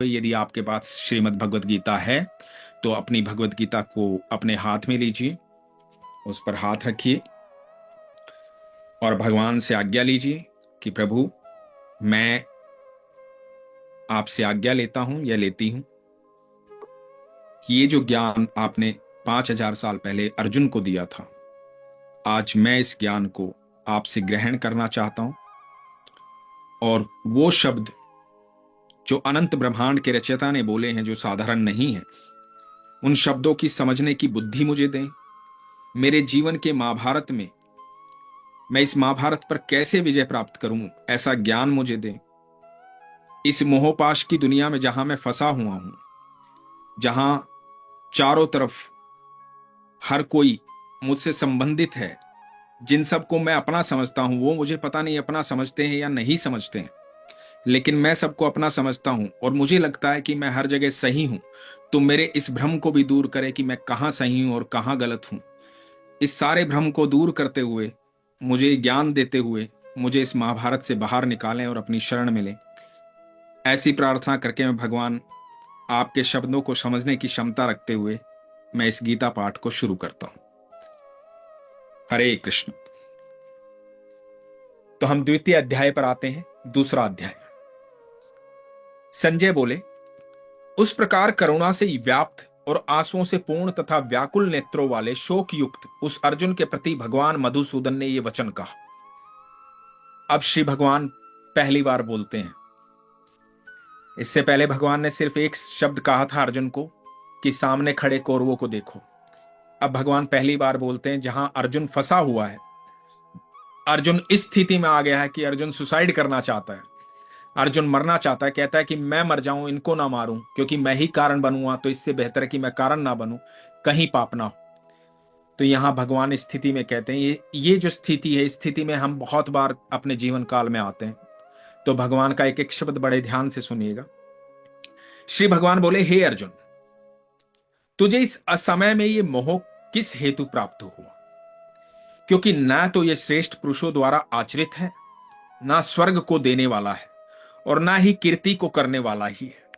यदि आपके पास श्रीमद् भगवत गीता है तो अपनी भगवत गीता को अपने हाथ में लीजिए, उस पर हाथ रखिए और भगवान से आज्ञा लीजिए कि प्रभु, मैं आपसे आज्ञा लेता हूं या लेती हूं कि ये जो ज्ञान आपने 5000 साल पहले अर्जुन को दिया था, आज मैं इस ज्ञान को आपसे ग्रहण करना चाहता हूं। और वो शब्द जो अनंत ब्रह्मांड के रचयिता ने बोले हैं, जो साधारण नहीं है, उन शब्दों की समझने की बुद्धि मुझे दें। मेरे जीवन के महाभारत में मैं इस महाभारत पर कैसे विजय प्राप्त करूं, ऐसा ज्ञान मुझे दें। इस मोहपाश की दुनिया में जहां मैं फंसा हुआ हूं, जहां चारों तरफ हर कोई मुझसे संबंधित है, जिन सबको मैं अपना समझता हूं वो मुझे पता नहीं अपना समझते हैं या नहीं समझते हैं, लेकिन मैं सबको अपना समझता हूं और मुझे लगता है कि मैं हर जगह सही हूं। तो मेरे इस भ्रम को भी दूर करे कि मैं कहां सही हूं और कहां गलत हूं। इस सारे भ्रम को दूर करते हुए, मुझे ज्ञान देते हुए, मुझे इस महाभारत से बाहर निकालें और अपनी शरण मिलें। ऐसी प्रार्थना करके मैं भगवान आपके शब्दों को समझने की क्षमता रखते हुए मैं इस गीता पाठ को शुरू करता हूं। हरे कृष्ण। तो हम द्वितीय अध्याय पर आते हैं। दूसरा अध्याय। संजय बोले, उस प्रकार करुणा से व्याप्त और आंसुओं से पूर्ण तथा व्याकुल नेत्रों वाले शोक युक्त उस अर्जुन के प्रति भगवान मधुसूदन ने ये वचन कहा। अब श्री भगवान पहली बार बोलते हैं। इससे पहले भगवान ने सिर्फ एक शब्द कहा था अर्जुन को कि सामने खड़े कौरवों को देखो। अब भगवान पहली बार बोलते हैं जहां अर्जुन फंसा हुआ है। अर्जुन इस स्थिति में आ गया है कि अर्जुन सुसाइड करना चाहता है, अर्जुन मरना चाहता है। कहता है कि मैं मर जाऊं, इनको ना मारूं, क्योंकि मैं ही कारण बनूंगा तो इससे बेहतर है कि मैं कारण ना बनूं, कहीं पाप ना हो। तो यहां भगवान इस स्थिति में कहते हैं, ये जो स्थिति है, इस स्थिति में हम बहुत बार अपने जीवन काल में आते हैं। तो भगवान का एक एक शब्द बड़े ध्यान से सुनिएगा। श्री भगवान बोले, हे अर्जुन, तुझे इस असमय में ये मोह किस हेतु प्राप्त हुआ? क्योंकि ना तो ये श्रेष्ठ पुरुषों द्वारा आचरित है, ना स्वर्ग को देने वाला है, और ना ही कीर्ति को करने वाला ही है।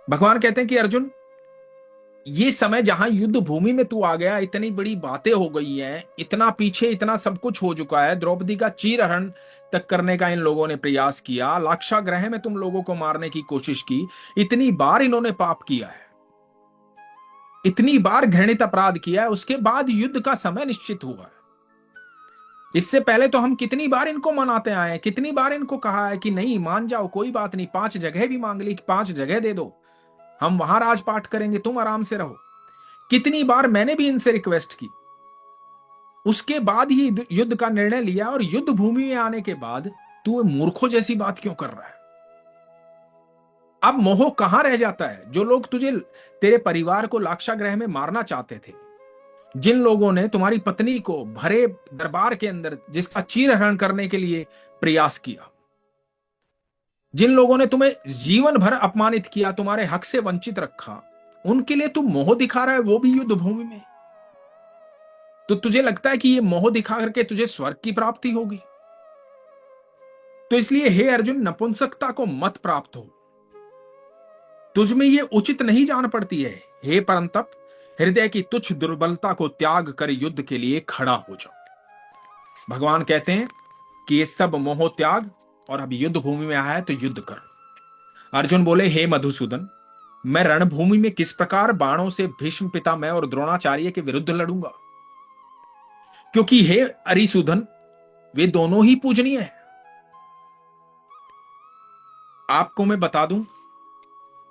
भगवान कहते हैं कि अर्जुन, ये समय जहां युद्ध भूमि में तू आ गया, इतनी बड़ी बातें हो गई हैं, इतना पीछे इतना सब कुछ हो चुका है, द्रौपदी का चीरहरण तक करने का इन लोगों ने प्रयास किया, लाक्षागृह में तुम लोगों को मारने की कोशिश की, इतनी बार इन्होंने पाप किया है, इतनी बार घृणित अपराध किया है, उसके बाद युद्ध का समय निश्चित हुआ है। इससे पहले तो हम कितनी बार इनको मनाते आए हैं, कितनी बार इनको कहा है कि नहीं मान जाओ, कोई बात नहीं, 5 जगह भी मांग ली, 5 जगह दे दो, हम वहां राजपाट करेंगे, तुम आराम से रहो। कितनी बार मैंने भी इनसे रिक्वेस्ट की। उसके बाद ही युद्ध का निर्णय लिया, और युद्ध भूमि में आने के बाद तू मूर्खों जैसी बात क्यों कर रहा है? अब मोह कहां रह जाता है? जो लोग तुझे, तेरे परिवार को लाक्षागृह में मारना चाहते थे, जिन लोगों ने तुम्हारी पत्नी को भरे दरबार के अंदर जिसका चीरहरण करने के लिए प्रयास किया, जिन लोगों ने तुम्हें जीवन भर अपमानित किया, तुम्हारे हक से वंचित रखा, उनके लिए तुम मोह दिखा रहा है, वो भी युद्ध भूमि में। तो तुझे लगता है कि ये मोह दिखा करके तुझे स्वर्ग की प्राप्ति होगी? तो इसलिए हे अर्जुन, नपुंसकता को मत प्राप्त हो, तुझ में ये उचित नहीं जान पड़ती है। हे परंतप, हृदय की तुच्छ दुर्बलता को त्याग कर युद्ध के लिए खड़ा हो जाओ। भगवान कहते हैं कि ये सब मोह त्याग, और अब युद्ध भूमि में आया है तो युद्ध कर। अर्जुन बोले, हे मधुसूदन, मैं रणभूमि में किस प्रकार बाणों से भीष्म पितामह और द्रोणाचार्य के विरुद्ध लड़ूंगा? क्योंकि हे अरिसूदन, वे दोनों ही पूजनीय हैं। आपको मैं बता दूं,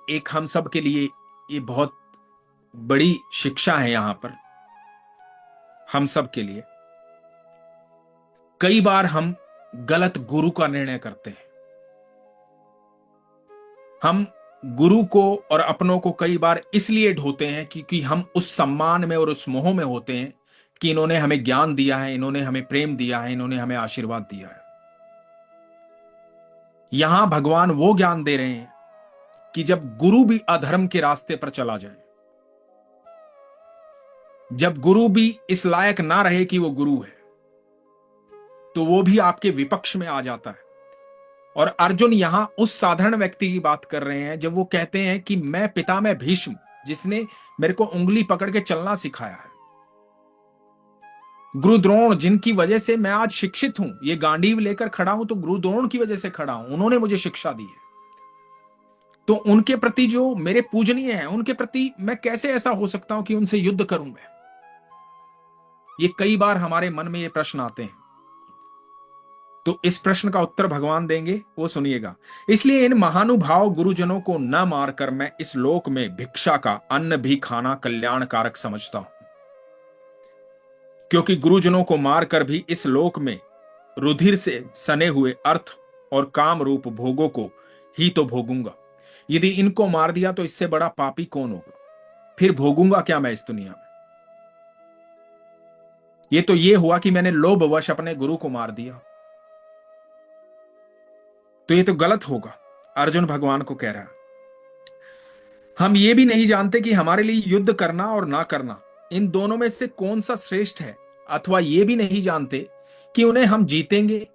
एक हम सब के लिए ये बहुत बड़ी शिक्षा है यहां पर। हम सब के लिए कई बार हम गलत गुरु का निर्णय करते हैं। हम गुरु को और अपनों को कई बार इसलिए ढोते हैं क्योंकि हम उस सम्मान में और उस मोह में होते हैं कि इन्होंने हमें ज्ञान दिया है, इन्होंने हमें प्रेम दिया है, इन्होंने हमें आशीर्वाद दिया है। यहां भगवान वो ज्ञान दे रहे हैं कि जब गुरु भी अधर्म के रास्ते पर चला जाए, जब गुरु भी इस लायक ना रहे कि वो गुरु है, तो वो भी आपके विपक्ष में आ जाता है। और अर्जुन यहां उस साधारण व्यक्ति की बात कर रहे हैं जब वो कहते हैं कि मैं पितामह भीष्म, जिसने मेरे को उंगली पकड़ के चलना सिखाया है, गुरु द्रोण, जिनकी वजह से मैं आज शिक्षित हूं, ये गांडीव लेकर खड़ा हूं तो गुरु द्रोण की वजह से खड़ा हूं, उन्होंने मुझे शिक्षा दी है। तो उनके प्रति जो मेरे पूजनीय हैं, उनके प्रति मैं कैसे ऐसा हो सकता हूं कि उनसे युद्ध करूं मैं? ये कई बार हमारे मन में ये प्रश्न आते हैं। तो इस प्रश्न का उत्तर भगवान देंगे, वो सुनिएगा। इसलिए इन महानुभाव गुरुजनों को न मारकर मैं इस लोक में भिक्षा का अन्न भी खाना कल्याणकारक समझता हूं, क्योंकि गुरुजनों को मारकर भी इस लोक में रुधिर से सने हुए अर्थ और काम रूप भोगों को ही तो भोगूंगा। यदि इनको मार दिया तो इससे बड़ा पापी कौन होगा? फिर भोगूंगा क्या मैं इस दुनिया में? ये तो ये हुआ कि मैंने लोभवश अपने गुरु को मार दिया, तो ये तो गलत होगा। अर्जुन भगवान को कह रहा है, हम ये भी नहीं जानते कि हमारे लिए युद्ध करना और ना करना, इन दोनों में से कौन सा श्रेष्ठ है, अथवा ये भी नहीं जानते कि उन्हें हम जीतेंगे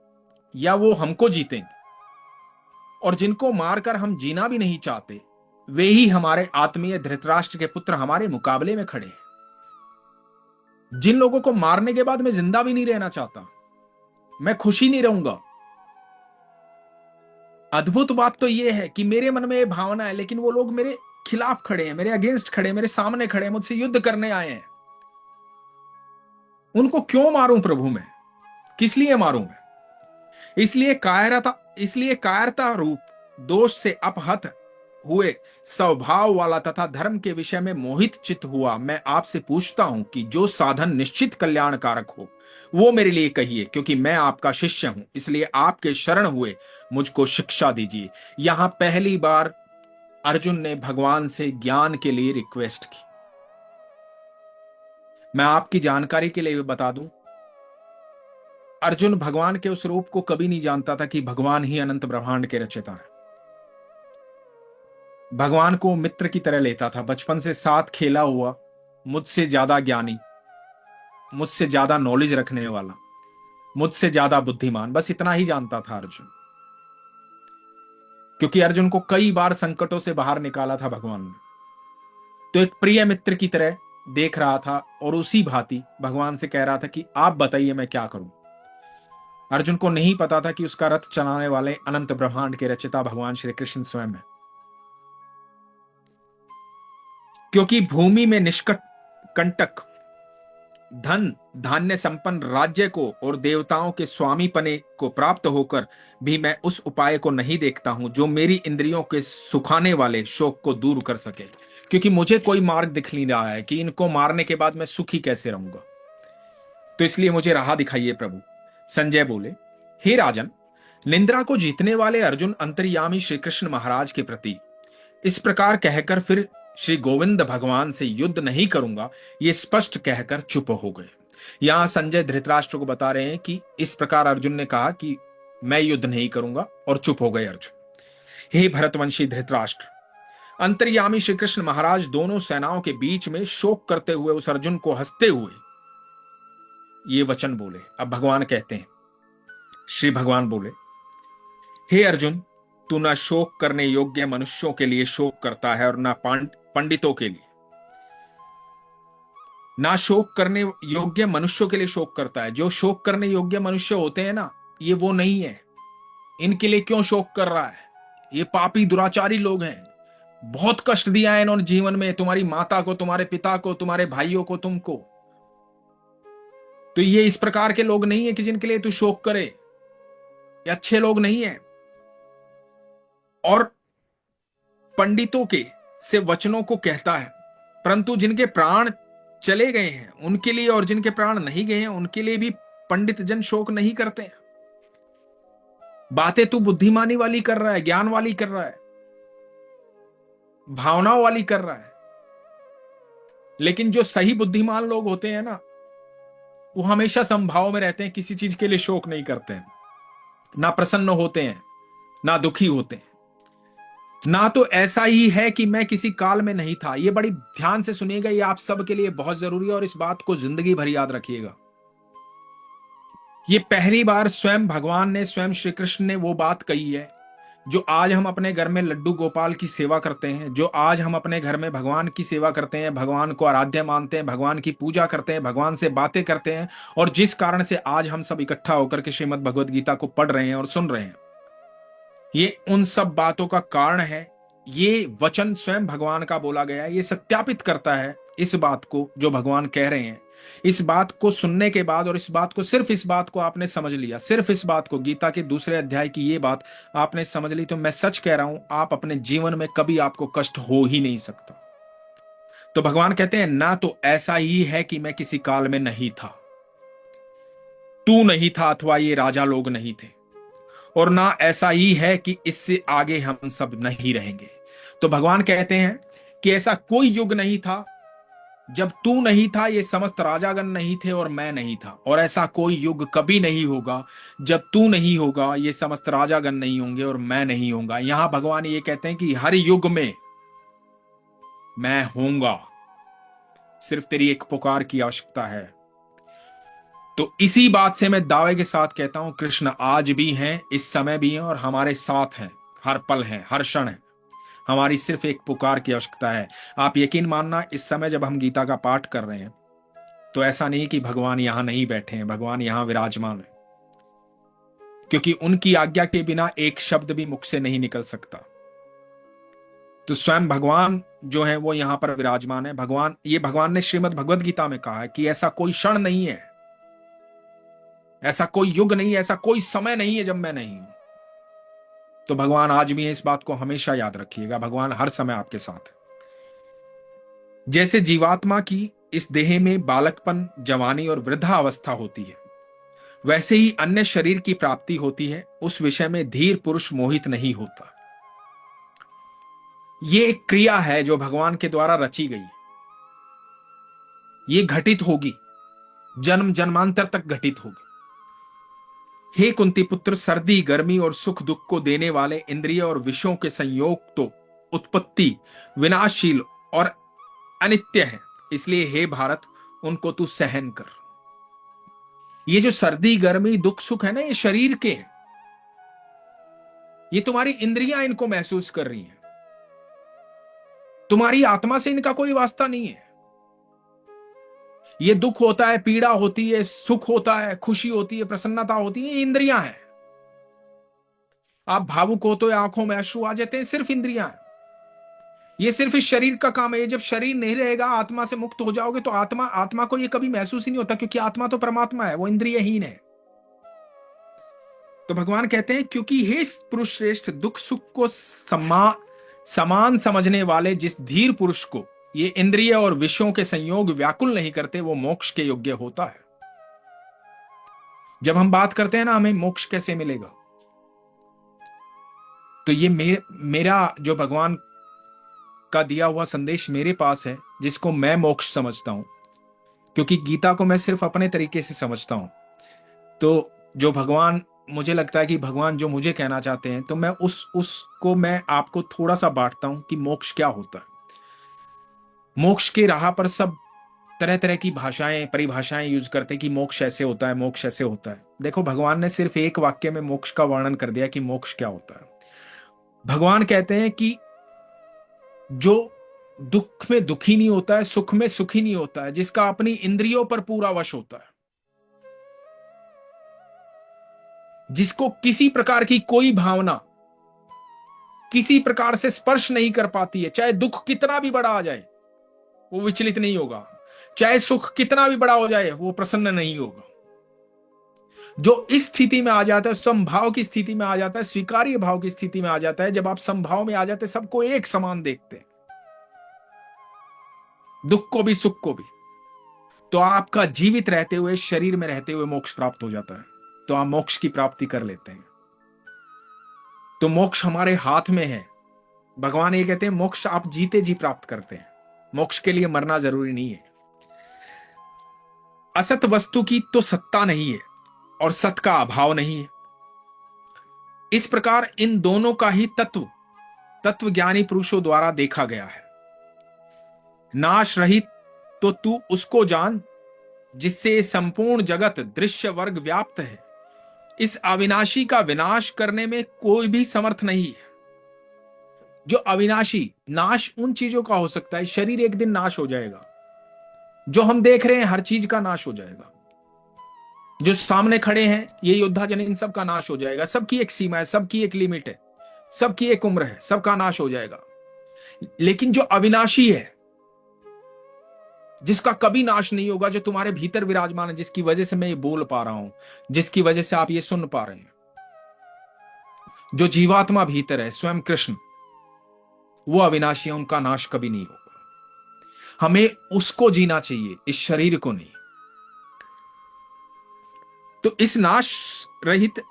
या वो हमको जीतेंगे। और जिनको मारकर हम जीना भी नहीं चाहते, वे ही हमारे आत्मीय धृतराष्ट्र के पुत्र हमारे मुकाबले में खड़े हैं। जिन लोगों को मारने के बाद मैं जिंदा भी नहीं रहना चाहता, मैं खुशी नहीं रहूंगा। अद्भुत बात तो यह है कि मेरे मन में यह भावना है, लेकिन वो लोग मेरे खिलाफ खड़े हैं, मेरे अगेंस्ट खड़े हैं, मेरे सामने खड़े हैं, मुझसे युद्ध करने आए हैं। उनको क्यों मारूं प्रभु मैं? किस लिए मारूं मैं? इसलिए कायरता रूप दोष से अपहत हुए स्वभाव वाला तथा धर्म के विषय में मोहित चित्त हुआ मैं आपसे पूछता हूं कि जो साधन निश्चित कल्याणकारक हो वो मेरे लिए कहिए, क्योंकि मैं आपका शिष्य हूं, इसलिए आपके शरण हुए मुझको शिक्षा दीजिए। यहां पहली बार अर्जुन ने भगवान से ज्ञान के लिए रिक्वेस्ट की। मैं आपकी जानकारी के लिए बता दूं, अर्जुन भगवान के उस रूप को कभी नहीं जानता था कि भगवान ही अनंत ब्रह्मांड के रचयिता है। भगवान को मित्र की तरह लेता था, बचपन से साथ खेला हुआ, मुझसे ज्यादा ज्ञानी, मुझसे ज्यादा नॉलेज रखने वाला, मुझसे ज्यादा बुद्धिमान, बस इतना ही जानता था अर्जुन। क्योंकि अर्जुन को कई बार संकटों से बाहर निकाला था भगवान ने, तो एक प्रिय मित्र की तरह देख रहा था और उसी भांति भगवान से कह रहा था कि आप बताइए मैं क्या करूं। अर्जुन को नहीं पता था कि उसका रथ चलाने वाले अनंत ब्रह्मांड के रचयिता भगवान श्री कृष्ण स्वयं है। क्योंकि भूमि में निष्कट कंटक धन धान्य संपन्न राज्य को और देवताओं के स्वामी पने को प्राप्त होकर भी मैं उस उपाय को नहीं देखता हूं जो मेरी इंद्रियों के सुखाने वाले शोक को दूर कर सके। क्योंकि मुझे कोई मार्ग दिख नहीं रहा है कि इनको मारने के बाद मैं सुखी कैसे रहूंगा, तो इसलिए मुझे राह दिखाइए प्रभु। संजय बोले, हे राजन, निंद्रा को जीतने वाले अर्जुन अंतर्यामी श्री कृष्ण महाराज के प्रति इस प्रकार कहकर फिर श्री गोविंद भगवान से युद्ध नहीं करूंगा, ये स्पष्ट कहकर चुप हो गए। यहां संजय धृतराष्ट्र को बता रहे हैं कि इस प्रकार अर्जुन ने कहा कि मैं युद्ध नहीं करूंगा, और चुप हो गए अर्जुन। हे भरतवंशी धृतराष्ट्र, अंतर्यामी श्री कृष्ण महाराज दोनों सेनाओं के बीच में शोक करते हुए उस अर्जुन को हंसते हुए ये वचन बोले। अब भगवान कहते हैं, श्री भगवान बोले, हे अर्जुन, तू न शोक करने योग्य मनुष्यों के लिए शोक करता है और न पंडितों के लिए। ना शोक करने योग्य मनुष्यों के लिए शोक करता है। जो शोक करने योग्य मनुष्य होते हैं ना, ये वो नहीं है। इनके लिए क्यों शोक कर रहा है? ये पापी दुराचारी लोग हैं, बहुत कष्ट दिया है इन्होंने जीवन में, तुम्हारी माता को, तुम्हारे पिता को, तुम्हारे भाइयों को, तुमको। तो ये इस प्रकार के लोग नहीं है कि जिनके लिए तू शोक करे। ये अच्छे लोग नहीं है। और पंडितों के से वचनों को कहता है, परंतु जिनके प्राण चले गए हैं उनके लिए, और जिनके प्राण नहीं गए हैं उनके लिए भी पंडित जन शोक नहीं करते हैं। बातें तू बुद्धिमानी वाली कर रहा है, ज्ञान वाली कर रहा है, भावनाओं वाली कर रहा है। लेकिन जो सही बुद्धिमान लोग होते हैं ना, वो हमेशा समभाव में रहते हैं, किसी चीज के लिए शोक नहीं करते हैं, ना प्रसन्न होते हैं, ना दुखी होते हैं। ना तो ऐसा ही है कि मैं किसी काल में नहीं था। ये बड़ी ध्यान से सुनिएगा, ये आप सबके लिए बहुत जरूरी है और इस बात को जिंदगी भर याद रखिएगा। ये पहली बार स्वयं भगवान ने, स्वयं श्री कृष्ण ने वो बात कही है जो आज हम अपने घर में लड्डू गोपाल की सेवा करते हैं, जो आज हम अपने घर में भगवान की सेवा करते हैं, भगवान को आराध्य मानते हैं, भगवान की पूजा करते हैं, भगवान से बातें करते हैं, और जिस कारण से आज हम सब इकट्ठा होकर के श्रीमद् भगवद गीता को पढ़ रहे हैं और सुन रहे हैं। ये उन सब बातों का कारण है। ये वचन स्वयं भगवान का बोला गया है। ये सत्यापित करता है इस बात को जो भगवान कह रहे हैं। इस बात को सुनने के बाद, और इस बात को, सिर्फ इस बात को आपने समझ लिया, सिर्फ इस बात को, गीता के दूसरे अध्याय की ये बात आपने समझ ली, तो मैं सच कह रहा हूं, आप अपने जीवन में कभी आपको कष्ट हो ही नहीं सकता। तो भगवान कहते हैं, ना तो ऐसा ही है कि मैं किसी काल में नहीं था, तू नहीं था, अथवा ये राजा लोग नहीं थे, और ना ऐसा ही है कि इससे आगे हम सब नहीं रहेंगे। तो भगवान कहते हैं कि ऐसा कोई युग नहीं था जब तू नहीं था, ये समस्त राजागण नहीं थे और मैं नहीं था, और ऐसा कोई युग कभी नहीं होगा जब तू नहीं होगा, ये समस्त राजागण नहीं होंगे और मैं नहीं होऊंगा। यहां भगवान ये कहते हैं कि हर युग में मैं होऊंगा, सिर्फ तेरी एक पुकार की आवश्यकता है। तो इसी बात से मैं दावे के साथ कहता हूं, कृष्ण आज भी हैं, इस समय भी हैं, और हमारे साथ हैं, हर पल हैं, हर क्षण है। हमारी सिर्फ एक पुकार की आवश्यकता है। आप यकीन मानना, इस समय जब हम गीता का पाठ कर रहे हैं तो ऐसा नहीं कि भगवान यहां नहीं बैठे हैं, भगवान यहां विराजमान है, क्योंकि उनकी आज्ञा के बिना एक शब्द भी मुख से नहीं निकल सकता। तो स्वयं भगवान जो है वो यहां पर विराजमान है। भगवान ने श्रीमद् भगवद गीता में कहा है कि ऐसा कोई क्षण नहीं है, ऐसा कोई युग नहीं है, ऐसा कोई समय नहीं है जब मैं नहीं हूं। तो भगवान आज भी है, इस बात को हमेशा याद रखिएगा, भगवान हर समय आपके साथ है। जैसे जीवात्मा की इस देह में बालकपन, जवानी और वृद्धा अवस्था होती है, वैसे ही अन्य शरीर की प्राप्ति होती है, उस विषय में धीर पुरुष मोहित नहीं होता। ये एक क्रिया है जो भगवान के द्वारा रची गई, ये घटित होगी, जन्म जन्मांतर तक घटित होगी। हे कुंती पुत्र, सर्दी, गर्मी और सुख दुख को देने वाले इंद्रिय और विषयों के संयोग तो उत्पत्ति, विनाशशील और अनित्य है, इसलिए हे भारत, उनको तू सहन कर। ये जो सर्दी, गर्मी, दुख, सुख है ना, ये शरीर के हैं, ये तुम्हारी इंद्रियां इनको महसूस कर रही हैं, तुम्हारी आत्मा से इनका कोई वास्ता नहीं है। ये दुख होता है, पीड़ा होती है, सुख होता है, खुशी होती है, प्रसन्नता होती है, ये इंद्रियां हैं। आप भावुक हो तो आंखों में अश्रु आ जाते हैं, सिर्फ इंद्रियां हैं। ये सिर्फ इस शरीर का काम है। ये जब शरीर नहीं रहेगा, आत्मा से मुक्त हो जाओगे, तो आत्मा को ये कभी महसूस ही नहीं होता, क्योंकि आत्मा तो परमात्मा है, वो इंद्रियहीन है। तो भगवान कहते हैं, क्योंकि हे पुरुष श्रेष्ठ, दुख सुख को समान समझने वाले जिस धीर पुरुष को ये इंद्रिय और विषयों के संयोग व्याकुल नहीं करते, वो मोक्ष के योग्य होता है। जब हम बात करते हैं ना, हमें मोक्ष कैसे मिलेगा, तो ये मेरा जो भगवान का दिया हुआ संदेश मेरे पास है, जिसको मैं मोक्ष समझता हूं, क्योंकि गीता को मैं सिर्फ अपने तरीके से समझता हूं। तो जो भगवान, मुझे लगता है कि भगवान जो मुझे कहना चाहते हैं, तो मैं उसको मैं आपको थोड़ा सा बांटता हूं कि मोक्ष क्या होता है। मोक्ष के राह पर सब तरह तरह की भाषाएं, परिभाषाएं यूज करते हैं कि मोक्ष ऐसे होता है, मोक्ष ऐसे होता है। देखो, भगवान ने सिर्फ एक वाक्य में मोक्ष का वर्णन कर दिया कि मोक्ष क्या होता है। भगवान कहते हैं कि जो दुख में दुखी नहीं होता है, सुख में सुखी नहीं होता है, जिसका अपनी इंद्रियों पर पूरा वश होता है, जिसको किसी प्रकार की कोई भावना किसी प्रकार से स्पर्श नहीं कर पाती है, चाहे दुख कितना भी बड़ा आ जाए वो विचलित नहीं होगा, चाहे सुख कितना भी बड़ा हो जाए वो प्रसन्न नहीं होगा। जो इस स्थिति में आ जाता है, समभाव की स्थिति में आ जाता है, स्वीकार्य भाव की स्थिति में आ जाता है, जब आप समभाव में आ जाते हैं, सबको एक समान देखते हैं, दुख को भी सुख को भी, तो आपका जीवित रहते हुए, शरीर में रहते हुए मोक्ष प्राप्त हो जाता है। तो आप मोक्ष की प्राप्ति कर लेते हैं। तो मोक्ष हमारे हाथ में है। भगवान ये कहते हैं, मोक्ष आप जीते जी प्राप्त करते हैं, मोक्ष के लिए मरना जरूरी नहीं है। असत वस्तु की तो सत्ता नहीं है और सत का अभाव नहीं है। इस प्रकार इन दोनों का ही तत्वज्ञानी पुरुषों द्वारा देखा गया है। नाश रहित तो तू उसको जान जिससे संपूर्ण जगत दृश्य वर्ग व्याप्त है, इस अविनाशी का विनाश करने में कोई भी समर्थ नहीं है। जो अविनाशी, नाश उन चीजों का हो सकता है, शरीर एक दिन नाश हो जाएगा, जो हम देख रहे हैं हर चीज का नाश हो जाएगा, जो सामने खड़े हैं ये योद्धा जन, इन सब का नाश हो जाएगा। सबकी एक सीमा है, सबकी एक लिमिट है, सबकी एक उम्र है, सबका नाश हो जाएगा। लेकिन जो अविनाशी है, जिसका कभी नाश नहीं होगा, जो तुम्हारे भीतर विराजमान है, जिसकी वजह से मैं ये बोल पा रहा हूं, जिसकी वजह से आप ये सुन पा रहे हैं, जो जीवात्मा भीतर है, स्वयं कृष्ण, वो अविनाशी है, उनका नाश कभी नहीं होगा। हमें उसको जीना चाहिए, इस शरीर को नहीं। तो इस नाश रहित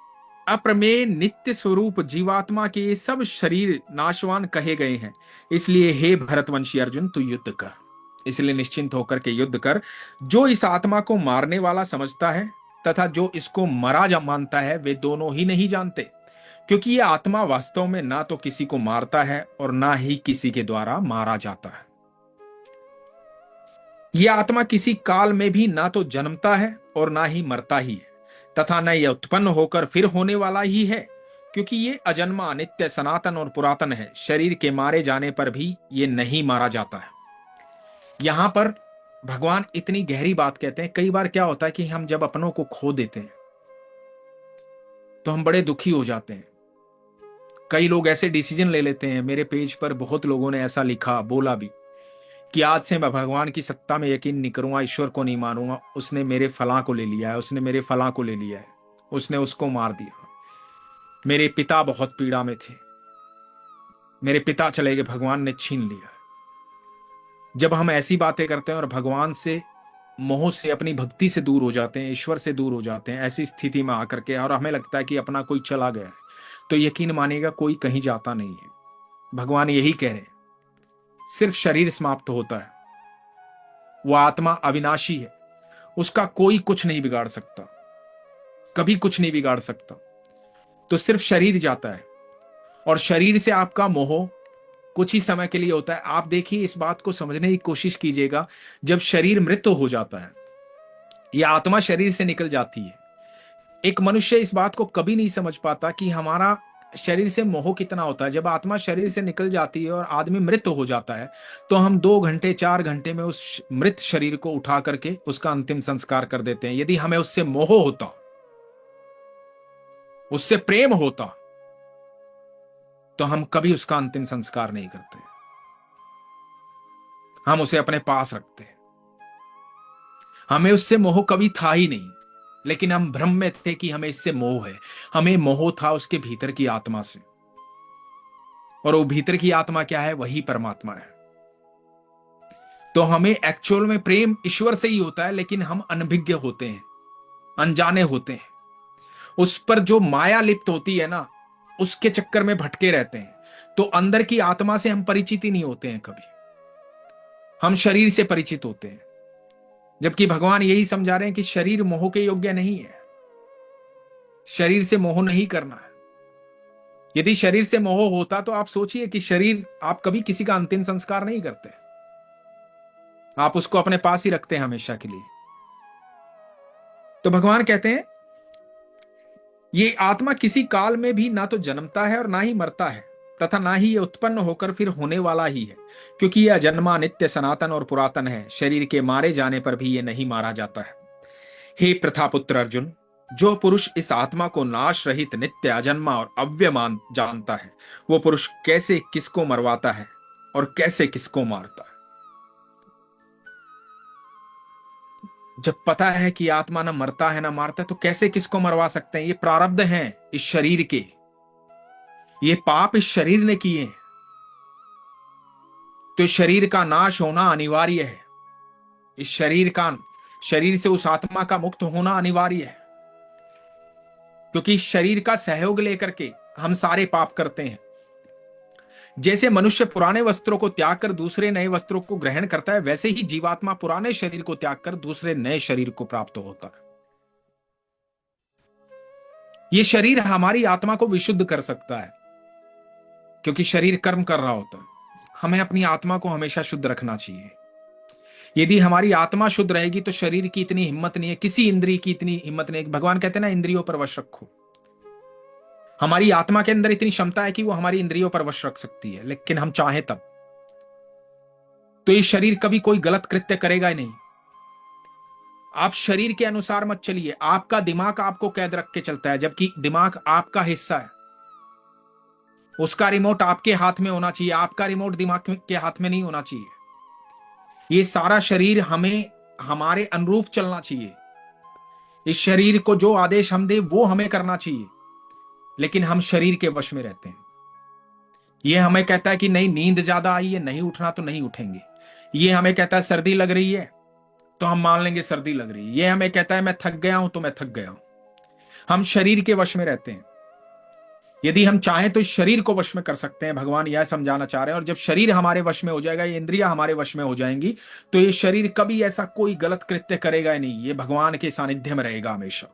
अप्रमेय नित्य स्वरूप जीवात्मा के ये सब शरीर नाशवान कहे गए हैं। इसलिए हे भरतवंशी अर्जुन, तू युद्ध कर। इसलिए निश्चिंत होकर के युद्ध कर। जो इस आत्मा को मारने वाला समझता है तथा जो इसको मरा जा मानता है, वे दोनों ही नहीं जानते, क्योंकि यह आत्मा वास्तव में ना तो किसी को मारता है और ना ही किसी के द्वारा मारा जाता है। यह आत्मा किसी काल में भी ना तो जन्मता है और ना ही मरता ही है, तथा न यह उत्पन्न होकर फिर होने वाला ही है, क्योंकि ये अजन्मा, नित्य, सनातन और पुरातन है। शरीर के मारे जाने पर भी ये नहीं मारा जाता है। यहां पर भगवान इतनी गहरी बात कहते हैं। कई बार क्या होता है कि हम जब अपनों को खो देते हैं तो हम बड़े दुखी हो जाते हैं। कई लोग ऐसे डिसीजन ले लेते हैं, मेरे पेज पर बहुत लोगों ने ऐसा लिखा, बोला भी, कि आज से मैं भगवान की सत्ता में यकीन नहीं करूंगा, ईश्वर को नहीं मानूंगा, उसने मेरे फलां को ले लिया है, उसने मेरे फलां को ले लिया है, उसने उसको मार दिया, मेरे पिता बहुत पीड़ा में थे, मेरे पिता चले गए, भगवान ने छीन लिया। जब हम ऐसी बातें करते हैं और भगवान से, मोह से, अपनी भक्ति से दूर हो जाते हैं, ईश्वर से दूर हो जाते हैं, ऐसी स्थिति में आकर के, और हमें लगता है कि अपना कोई चला गया है, तो यकीन मानिएगा कोई कहीं जाता नहीं है। भगवान यही कह रहे हैं, सिर्फ शरीर समाप्त होता है, वो आत्मा अविनाशी है, उसका कोई कुछ नहीं बिगाड़ सकता, कभी कुछ नहीं बिगाड़ सकता। तो सिर्फ शरीर जाता है, और शरीर से आपका मोह कुछ ही समय के लिए होता है। आप देखिए, इस बात को समझने की कोशिश कीजिएगा, जब शरीर मृत हो जाता है या आत्मा शरीर से निकल जाती है, एक मनुष्य इस बात को कभी नहीं समझ पाता कि हमारा शरीर से मोह कितना होता है। जब आत्मा शरीर से निकल जाती है और आदमी मृत हो जाता है, तो हम 2 घंटे 4 घंटे में उस मृत शरीर को उठा करके उसका अंतिम संस्कार कर देते हैं। यदि हमें उससे मोह होता, उससे प्रेम होता, तो हम कभी उसका अंतिम संस्कार नहीं करते, हम उसे अपने पास रखते हैं। हमें उससे मोह कभी था ही नहीं, लेकिन हम भ्रम में थे कि हमें इससे मोह है। हमें मोह था उसके भीतर की आत्मा से, और वो भीतर की आत्मा क्या है? वही परमात्मा है। तो हमें एक्चुअल में प्रेम ईश्वर से ही होता है, लेकिन हम अनभिज्ञ होते हैं, अनजाने होते हैं। उस पर जो माया लिप्त होती है ना, उसके चक्कर में भटके रहते हैं। तो अंदर की आत्मा से हम परिचित ही नहीं होते हैं कभी, हम शरीर से परिचित होते हैं। जबकि भगवान यही समझा रहे हैं कि शरीर मोह के योग्य नहीं है, शरीर से मोह नहीं करना है। यदि शरीर से मोह होता तो आप सोचिए कि शरीर, आप कभी किसी का अंतिम संस्कार नहीं करते, आप उसको अपने पास ही रखते हैं हमेशा के लिए। तो भगवान कहते हैं, ये आत्मा किसी काल में भी ना तो जन्मता है और ना ही मरता है, तथा ना ही ये उत्पन्न होकर फिर होने वाला ही है, क्योंकि यह अजन्मा, नित्य, सनातन और पुरातन है। शरीर के मारे जाने पर भी ये नहीं मारा जाता है। हे प्रथापुत्र अर्जुन, जो पुरुष इस आत्मा को नाश रहित, नित्य, अजन्मा और अव्यमान जानता है, वो पुरुष कैसे किसको मरवाता है और कैसे किसको मारता है। जब पता है कि आत्मा ना मरता है ना मारता है, तो कैसे किसको मरवा सकते हैं? ये प्रारब्ध हैं इस शरीर के, ये पाप इस शरीर ने किए हैं, तो शरीर का नाश होना अनिवार्य है। इस शरीर से उस आत्मा का मुक्त होना अनिवार्य है, क्योंकि इस शरीर का सहयोग लेकर के हम सारे पाप करते हैं। जैसे मनुष्य पुराने वस्त्रों को त्याग कर दूसरे नए वस्त्रों को ग्रहण करता है, वैसे ही जीवात्मा पुराने शरीर को त्याग कर दूसरे नए शरीर को प्राप्त होता है। यह शरीर हमारी आत्मा को विशुद्ध कर सकता है, क्योंकि शरीर कर्म कर रहा होता है। हमें अपनी आत्मा को हमेशा शुद्ध रखना चाहिए। यदि हमारी आत्मा शुद्ध रहेगी तो शरीर की इतनी हिम्मत नहीं है, किसी इंद्रिय की इतनी हिम्मत नहीं है। भगवान कहते हैं ना, इंद्रियों पर वश रखो। हमारी आत्मा के अंदर इतनी क्षमता है कि वो हमारी इंद्रियों पर वश रख सकती है, लेकिन हम चाहें तब। तो ये शरीर कभी कोई गलत कृत्य करेगा ही नहीं। आप शरीर के अनुसार मत चलिए। आपका दिमाग आपको कैद रख के चलता है, जबकि दिमाग आपका हिस्सा है। उसका रिमोट आपके हाथ में होना चाहिए, आपका रिमोट दिमाग के हाथ में नहीं होना चाहिए। ये सारा शरीर हमें हमारे अनुरूप चलना चाहिए। इस शरीर को जो आदेश हम दे वो हमें करना चाहिए, लेकिन हम शरीर के वश में रहते हैं। ये हमें कहता है कि नहीं, नींद ज्यादा आई है, नहीं उठना तो नहीं उठेंगे। ये हमें कहता है सर्दी लग रही है, तो हम मान लेंगे सर्दी लग रही है। ये हमें कहता है मैं थक गया हूं, तो मैं थक गया हूं। हम शरीर के वश में रहते हैं। यदि हम चाहें तो इस शरीर को वश में कर सकते हैं, भगवान यह समझाना चाह रहे हैं। और जब शरीर हमारे वश में हो जाएगा, ये इंद्रियां हमारे वश में हो जाएंगी, तो ये शरीर कभी ऐसा कोई गलत कृत्य करेगा ही नहीं। ये भगवान के सानिध्य में रहेगा हमेशा,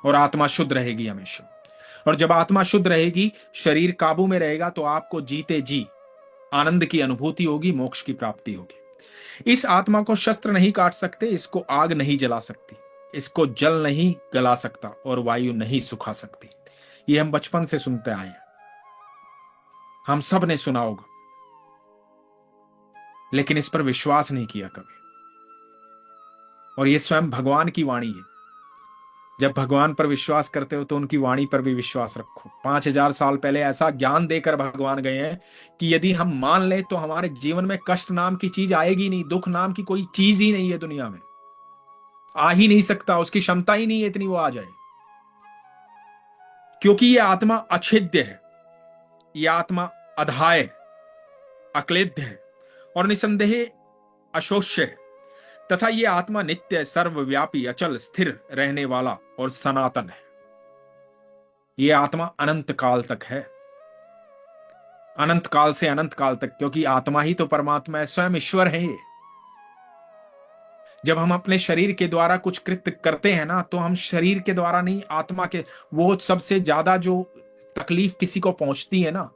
और आत्मा शुद्ध रहेगी हमेशा। और जब आत्मा शुद्ध रहेगी, शरीर काबू में रहेगा, तो आपको जीते जी आनंद की अनुभूति होगी, मोक्ष की प्राप्ति होगी। इस आत्मा को शस्त्र नहीं काट सकते, इसको आग नहीं जला सकती, इसको जल नहीं गला सकता, और वायु नहीं सुखा सकती। ये हम बचपन से सुनते आए हैं, हम सब ने सुना होगा, लेकिन इस पर विश्वास नहीं किया कभी। और ये स्वयं भगवान की वाणी है। जब भगवान पर विश्वास करते हो तो उनकी वाणी पर भी विश्वास रखो। 5000 साल पहले ऐसा ज्ञान देकर भगवान गए हैं कि यदि हम मान ले तो हमारे जीवन में कष्ट नाम की चीज आएगी नहीं, दुख नाम की कोई चीज ही नहीं है दुनिया में, आ ही नहीं सकता, उसकी क्षमता ही नहीं है इतनी वो आ जाए। क्योंकि ये आत्मा अछेद्य है, ये आत्मा अधाय, अक्लेद्य है, और निसंदेह अशोष्य है, तथा ये आत्मा नित्य, सर्वव्यापी, अचल, स्थिर रहने वाला और सनातन है। ये आत्मा अनंत काल तक है, अनंत काल से अनंत काल तक, क्योंकि आत्मा ही तो परमात्मा है, स्वयं ईश्वर है ये। जब हम अपने शरीर के द्वारा कुछ कृत्य करते हैं ना, तो हम शरीर के द्वारा नहीं, आत्मा के, वो सबसे ज्यादा जो तकलीफ किसी को पहुंचती है ना,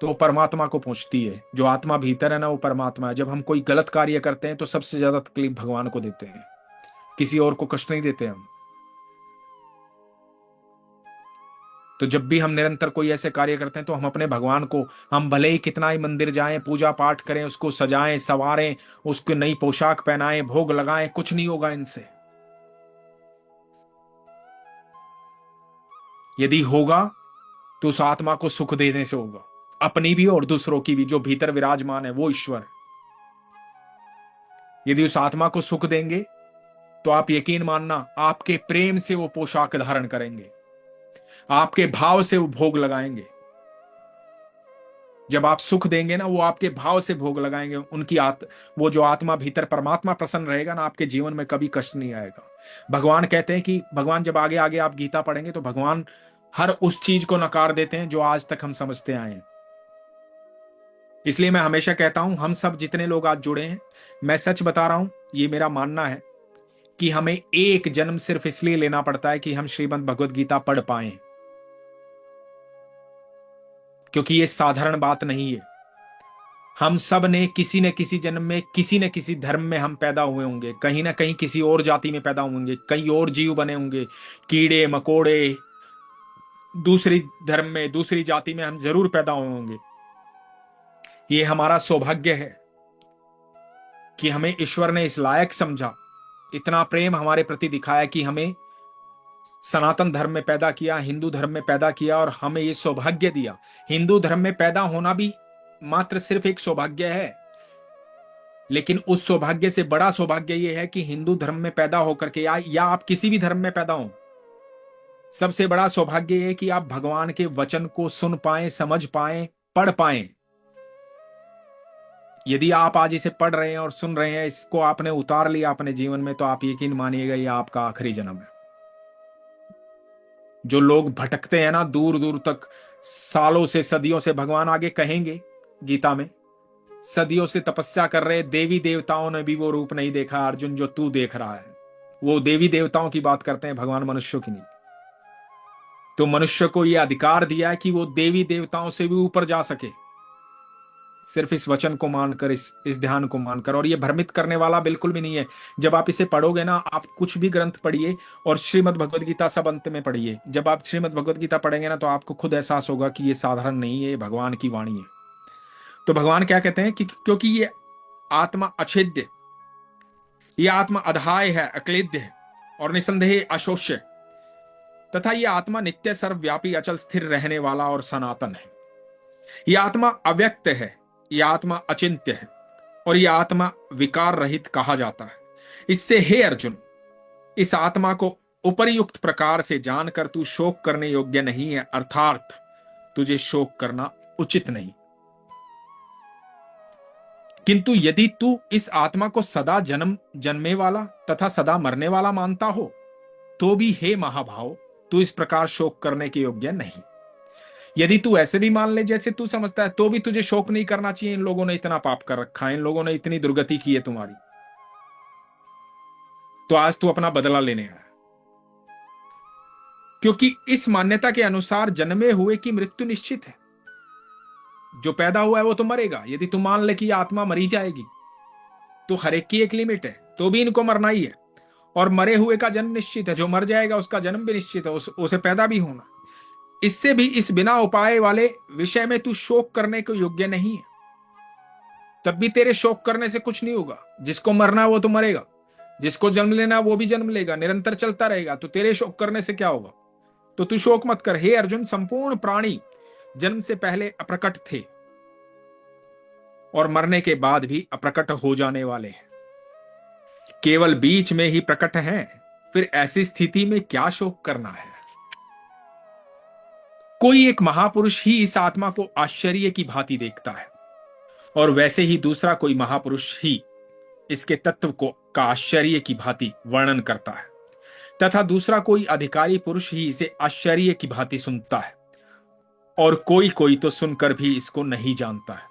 तो परमात्मा को पहुंचती है। जो आत्मा भीतर है ना, वो परमात्मा है। जब हम कोई गलत कार्य करते हैं तो सबसे ज्यादा तकलीफ भगवान को देते हैं, किसी और को कष्ट नहीं देते हम। तो जब भी हम निरंतर कोई ऐसे कार्य करते हैं तो हम अपने भगवान को, हम भले ही कितना ही मंदिर जाएं, पूजा पाठ करें, उसको सजाएं संवारें, उसको नई पोशाक पहनाएं, भोग लगाएं, कुछ नहीं होगा इनसे। यदि होगा तो उस आत्मा को सुख देने से होगा, अपनी भी और दूसरों की भी। जो भीतर विराजमान है वो ईश्वर। यदि उस आत्मा को सुख देंगे तो आप यकीन मानना, आपके प्रेम से वो पोशाक धारण करेंगे, आपके भाव से वो भोग लगाएंगे। जब आप सुख देंगे ना, वो आपके भाव से भोग लगाएंगे। उनकी वो जो आत्मा भीतर परमात्मा प्रसन्न रहेगा ना, आपके जीवन में कभी कष्ट नहीं आएगा। भगवान कहते हैं कि भगवान, जब आगे आगे आप गीता पढ़ेंगे तो भगवान हर उस चीज को नकार देते हैं जो आज तक हम समझते आए हैं। इसलिए मैं हमेशा कहता हूं, हम सब जितने लोग आज जुड़े हैं, मैं सच बता रहा हूं, ये मेरा मानना है कि हमें एक जन्म सिर्फ इसलिए लेना पड़ता है कि हम श्रीमद् भगवद गीता पढ़ पाए, क्योंकि ये साधारण बात नहीं है। हम सब ने किसी न किसी जन्म में, किसी न किसी धर्म में हम पैदा हुए होंगे, कहीं ना कहीं किसी और जाति में पैदा होंगे, कई और जीव बने होंगे, कीड़े मकोड़े, दूसरी धर्म में, दूसरी जाति में हम जरूर पैदा हुए होंगे। ये हमारा सौभाग्य है कि हमें ईश्वर ने इस लायक समझा, इतना प्रेम हमारे प्रति दिखाया कि हमें सनातन धर्म में पैदा किया, हिंदू धर्म में पैदा किया, और हमें ये सौभाग्य दिया। हिंदू धर्म में पैदा होना भी मात्र सिर्फ एक सौभाग्य है, लेकिन उस सौभाग्य से बड़ा सौभाग्य यह है कि हिंदू धर्म में पैदा होकर के, या आप किसी भी धर्म में पैदा हो, सबसे बड़ा सौभाग्य यह है कि आप भगवान के वचन को सुन पाए, समझ पाए, पढ़ पाए। यदि आप आज इसे पढ़ रहे हैं और सुन रहे हैं, इसको आपने उतार लिया अपने जीवन में, तो आप यकीन मानिएगा ये आपका आखिरी जन्म है। जो लोग भटकते हैं ना दूर दूर तक, सालों से, सदियों से, भगवान आगे कहेंगे गीता में, सदियों से तपस्या कर रहे देवी देवताओं ने भी वो रूप नहीं देखा अर्जुन जो तू देख रहा है। वो देवी देवताओं की बात करते हैं, भगवान मनुष्यों की नहीं। तो मनुष्य को यह अधिकार दिया है कि वो देवी देवताओं से भी ऊपर जा सके। सिर्फ इस वचन को मानकर, इस ध्यान को मानकर। और ये भ्रमित करने वाला बिल्कुल भी नहीं है। जब आप इसे पढ़ोगे ना, आप कुछ भी ग्रंथ पढ़िए और श्रीमद् भगवद गीता सब अंत में पढ़िए। जब आप श्रीमद् भगवद गीता पढ़ेंगे ना, तो आपको खुद एहसास होगा कि ये साधारण नहीं है, ये भगवान की वाणी है। तो भगवान क्या कहते हैं कि क्योंकि ये आत्मा अछेद्य, ये आत्मा अधाय है, अक्लेद्य है और निसंदेह अशोष्य, तथा ये आत्मा नित्य सर्वव्यापी अचल स्थिर रहने वाला और सनातन है। ये आत्मा अव्यक्त है, ये आत्मा अचिंत्य है और ये आत्मा विकार रहित कहा जाता है। इससे हे अर्जुन, इस आत्मा को उपरयुक्त प्रकार से जानकर तू शोक करने योग्य नहीं है, अर्थात तुझे शोक करना उचित नहीं। किंतु यदि तू इस आत्मा को सदा जन्म जन्मे वाला तथा सदा मरने वाला मानता हो, तो भी हे महाभाव, तू इस प्रकार शोक करने के योग्य नहीं। यदि तू ऐसे भी मान ले जैसे तू समझता है, तो भी तुझे शोक नहीं करना चाहिए। इन लोगों ने इतना पाप कर रखा है, इन लोगों ने इतनी दुर्गति की है तुम्हारी, तो आज तू अपना बदला लेने आया। क्योंकि इस मान्यता के अनुसार जन्मे हुए की मृत्यु निश्चित है। जो पैदा हुआ है वो तो मरेगा। यदि तू मान ले कि आत्मा मरी जाएगी, तो हर एक की एक लिमिट है, तो भी इनको मरना ही है। और मरे हुए का जन्म निश्चित है, जो मर जाएगा उसका जन्म भी निश्चित है, उसे पैदा भी होना। इससे भी इस बिना उपाय वाले विषय में तू शोक करने को योग्य नहीं है। तब भी तेरे शोक करने से कुछ नहीं होगा। जिसको मरना वो तो मरेगा, जिसको जन्म लेना वो भी जन्म लेगा, निरंतर चलता रहेगा। तो तेरे शोक करने से क्या होगा? तो तू शोक मत कर। हे अर्जुन, संपूर्ण प्राणी जन्म से पहले अप्रकट थे और मरने के बाद भी अप्रकट हो जाने वाले हैं, केवल बीच में ही प्रकट हैं। फिर ऐसी स्थिति में क्या शोक करना है? कोई एक महापुरुष ही इस आत्मा को आश्चर्य की भांति देखता है, और वैसे ही दूसरा कोई महापुरुष ही इसके तत्व को का आश्चर्य की भांति वर्णन करता है, तथा दूसरा कोई अधिकारी पुरुष ही इसे आश्चर्य की भांति सुनता है, और कोई कोई तो सुनकर भी इसको नहीं जानता है।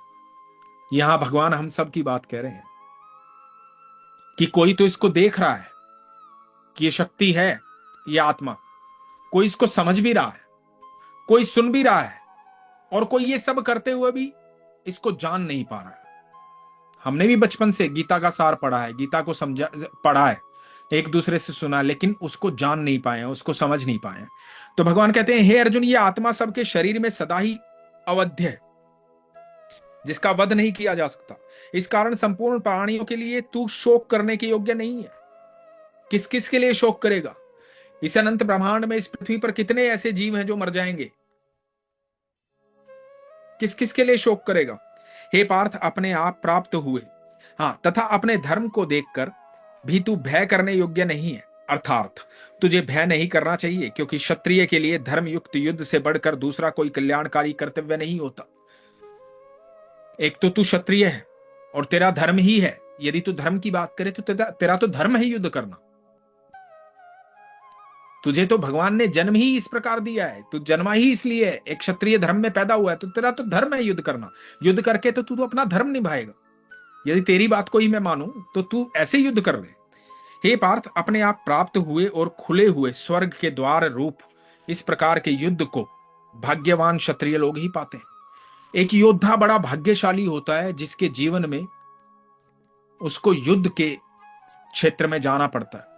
यहां भगवान हम सब की बात कह रहे हैं कि कोई तो इसको देख रहा है कि ये शक्ति है, ये आत्मा, कोई इसको समझ भी रहा है, कोई सुन भी रहा है, और कोई ये सब करते हुए भी इसको जान नहीं पा रहा है। हमने भी बचपन से गीता का सार पढ़ा है, गीता को समझा पढ़ा है, एक दूसरे से सुना, लेकिन उसको जान नहीं पाए, उसको समझ नहीं पाए। तो भगवान कहते हैं, हे अर्जुन, ये आत्मा सबके शरीर में सदा ही अवध्य है, जिसका वध नहीं किया जा सकता। इस कारण संपूर्ण प्राणियों के लिए तू शोक करने के योग्य नहीं है। किस किस के लिए शोक करेगा? इस अनंत ब्रह्मांड में, इस पृथ्वी पर कितने ऐसे जीव हैं जो मर जाएंगे? किस किस के लिए शोक करेगा? हे पार्थ, अपने आप प्राप्त हुए, हाँ, तथा अपने धर्म को देखकर भी तू भय करने योग्य नहीं है, अर्थात तुझे भय नहीं करना चाहिए, क्योंकि क्षत्रिय के लिए धर्मयुक्त युद्ध से बढ़कर दूसरा कोई कल्याणकारी कर्तव्य नहीं होता। एक तो तू क्षत्रिय है और तेरा धर्म ही है। यदि तू धर्म की बात करे तो तेरा तो धर्म है युद्ध करना। तुझे तो भगवान ने जन्म ही इस प्रकार दिया है, तू जन्मा ही इसलिए है, एक क्षत्रिय धर्म में पैदा हुआ है, तो तेरा तो धर्म है युद्ध करना। युद्ध करके तो तू तो अपना धर्म निभाएगा। यदि तेरी बात को ही मैं मानूं तो तू ऐसे युद्ध कर ले। हे पार्थ, अपने आप प्राप्त हुए और खुले हुए स्वर्ग के द्वार रूप इस प्रकार के युद्ध को भाग्यवान क्षत्रिय लोग ही पाते हैं। एक योद्धा बड़ा भाग्यशाली होता है जिसके जीवन में उसको युद्ध के क्षेत्र में जाना पड़ता है,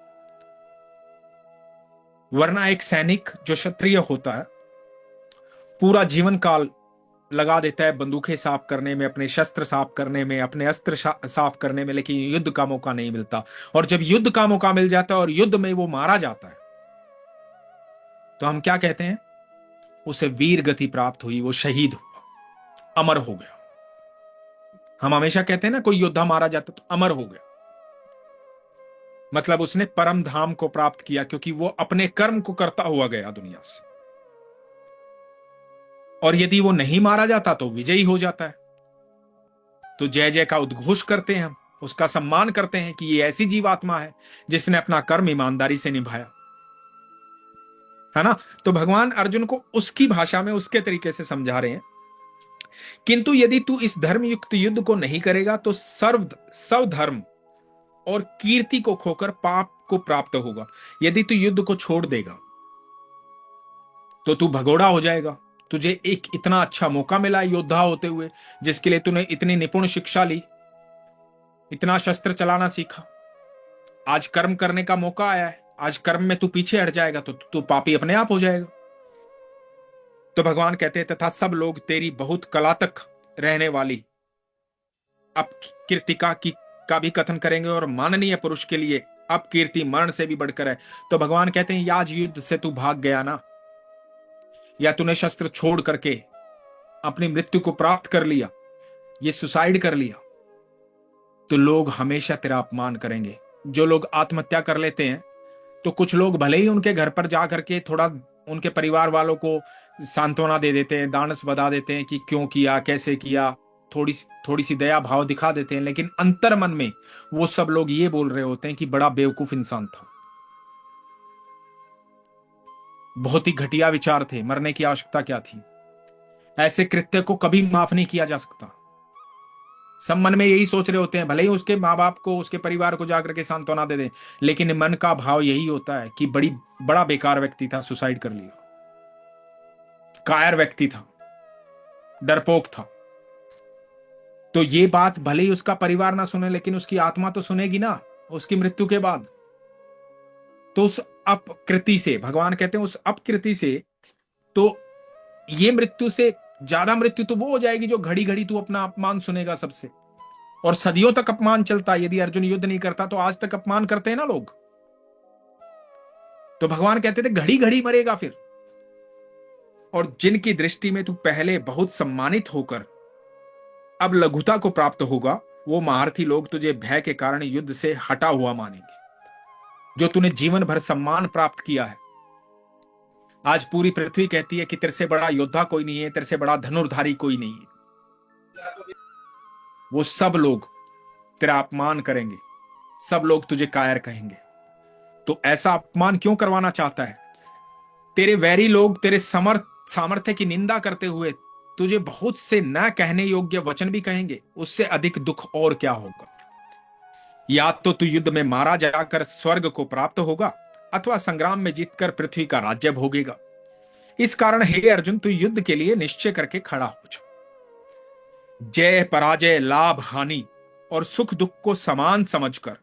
वरना एक सैनिक जो क्षत्रिय होता है पूरा जीवन काल लगा देता है बंदूकें साफ करने में, अपने शस्त्र साफ करने में, अपने अस्त्र साफ करने में, लेकिन युद्ध का मौका नहीं मिलता। और जब युद्ध का मौका मिल जाता है और युद्ध में वो मारा जाता है, तो हम क्या कहते हैं? उसे वीर गति प्राप्त हुई, वो शहीद हुआ, अमर हो गया। हम हमेशा कहते हैं ना, कोई योद्धा मारा जाता तो अमर हो गया, मतलब उसने परम धाम को प्राप्त किया, क्योंकि वो अपने कर्म को करता हुआ गया दुनिया से। और यदि वो नहीं मारा जाता तो विजयी हो जाता है। तो जय जय का उद्घोष करते हैं हम, उसका सम्मान करते हैं कि ये ऐसी जीवात्मा है जिसने अपना कर्म ईमानदारी से निभाया, है ना। तो भगवान अर्जुन को उसकी भाषा में, उसके तरीके से समझा रहे हैं। किंतु यदि तू इस धर्म युक्त युद्ध को नहीं करेगा तो स्वधर्म और कीर्ति को खोकर पाप को प्राप्त होगा। यदि तू युद्ध को छोड़ देगा तो तू भगोड़ा हो जाएगा, तुझे एक इतना अच्छा मौका मिला योद्धा होते हुए, जिसके लिए तूने इतनी निपुण शिक्षा ली, इतना शस्त्र चलाना सीखा। आज कर्म करने का मौका आया है, आज कर्म में तू पीछे हट जाएगा तो तू पापी अपने आप हो जाएगा। तो भगवान कहते हैं, तथा सब लोग तेरी बहुत कला तक रहने वाली अपकीर्तिका की का भी कथन करेंगे, और माननीय पुरुष के लिए अपकीर्ति मरण से भी बढ़कर है। तो भगवान कहते हैं, आज युद्ध से तू भाग गया ना, या तूने शस्त्र छोड़ करके अपनी मृत्यु को प्राप्त कर लिया, ये सुसाइड कर लिया, तो लोग हमेशा तेरा अपमान करेंगे। जो लोग आत्महत्या कर लेते हैं, तो कुछ लोग भले ही उनके घर पर जा करके थोड़ा उनके परिवार वालों को सांत्वना दे देते हैं, दानस बता देते हैं कि क्यों किया, कैसे किया, थोड़ी सी दया भाव दिखा देते हैं, लेकिन अंतर मन में वो सब लोग ये बोल रहे होते हैं कि बड़ा बेवकूफ इंसान था, बहुत ही घटिया विचार थे, मरने की आवश्यकता क्या थी। ऐसे कृत्य को कभी माफ नहीं किया जा सकता। सब मन में यही सोच रहे होते हैं, भले ही उसके माँ बाप को, उसके परिवार को जाकर के सांत्वना दे दें, लेकिन मन का भाव यही होता है कि बड़ा बेकार व्यक्ति था, सुसाइड कर लिया, कायर व्यक्ति था, डरपोक था। तो ये बात भले ही उसका परिवार ना सुने, लेकिन उसकी आत्मा तो सुनेगी ना उसकी मृत्यु के बाद। तो उस अपकृति से, भगवान कहते हैं उस अपकृति से, तो ये मृत्यु से ज्यादा मृत्यु तो वो हो जाएगी जो घड़ी घड़ी तू अपना अपमान सुनेगा सबसे, और सदियों तक अपमान चलता। यदि अर्जुन युद्ध नहीं करता तो आज तक अपमान करते हैं ना लोग। तो भगवान कहते थे घड़ी घड़ी मरेगा फिर। और जिनकी दृष्टि में तू पहले बहुत सम्मानित होकर अब लघुता को प्राप्त होगा, वो महारथी लोग तुझे भय के कारण युद्ध से हटा हुआ मानेंगे। जो तूने जीवन भर सम्मान प्राप्त किया है, आज पूरी पृथ्वी कहती है कि तेरे से बड़ा योद्धा कोई नहीं है, तेरे से बड़ा धनुर्धारी कोई नहीं है, वो सब लोग तेरा अपमान करेंगे, सब लोग तुझे कायर कहेंगे। तो ऐसा अपमान क्यों करवाना चाहता है? तेरे वैरी लोग तेरे सामर्थ्य की निंदा करते हुए तुझे बहुत से न कहने योग्य वचन भी कहेंगे, उससे अधिक दुख और क्या होगा। या तो तू युद्ध में मारा जाकर स्वर्ग को प्राप्त होगा, अथवा संग्राम में जीतकर पृथ्वी का राज्य भोगेगा। इस कारण हे अर्जुन, तू युद्ध के लिए निश्चय करके खड़ा हो जा। जय पराजय, लाभ हानि और सुख दुख को समान समझकर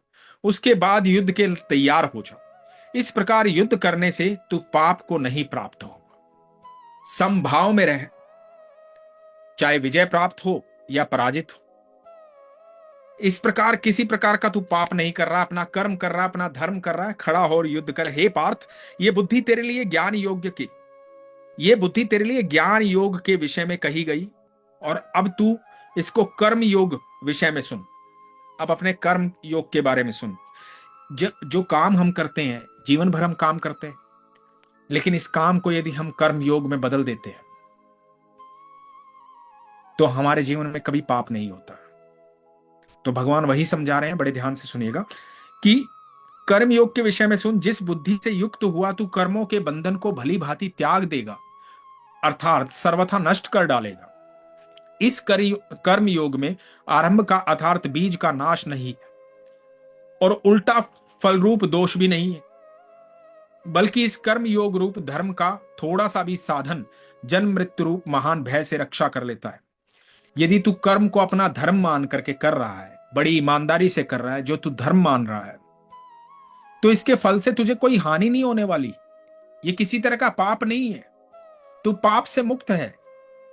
उसके बाद युद्ध के तैयार हो जा। इस प्रकार युद्ध करने से तू पाप को नहीं प्राप्त होगा। समभाव में रह, चाहे विजय प्राप्त हो या पराजित हो। इस प्रकार किसी प्रकार का तू पाप नहीं कर रहा, अपना कर्म कर रहा, अपना धर्म कर रहा है, खड़ा हो और युद्ध कर। हे पार्थ, ये बुद्धि तेरे लिए ज्ञान योग के विषय में कही गई, और अब तू इसको कर्म योग विषय में सुन। अब अपने कर्म योग के बारे में सुन। जो काम हम करते हैं, जीवन भर हम काम करते हैं, लेकिन इस काम को यदि हम कर्म योग में बदल देते हैं तो हमारे जीवन में कभी पाप नहीं होता। तो भगवान वही समझा रहे हैं, बड़े ध्यान से सुनिएगा, कि कर्म योग के विषय में सुन। जिस बुद्धि से युक्त हुआ तू कर्मों के बंधन को भली भांति त्याग देगा, अर्थात सर्वथा नष्ट कर डालेगा। इस कर्म योग में आरंभ का अर्थात बीज का नाश नहीं है, और उल्टा फल रूप दोष भी नहीं है, बल्कि इस कर्म योग रूप धर्म का थोड़ा सा भी साधन जन्म मृत्यु रूप महान भय से रक्षा कर लेता है। यदि तू कर्म को अपना धर्म मान करके कर रहा है, बड़ी ईमानदारी से कर रहा है, जो तू धर्म मान रहा है, तो इसके फल से तुझे कोई हानि नहीं होने वाली। ये किसी तरह का पाप नहीं है, तू पाप से मुक्त है,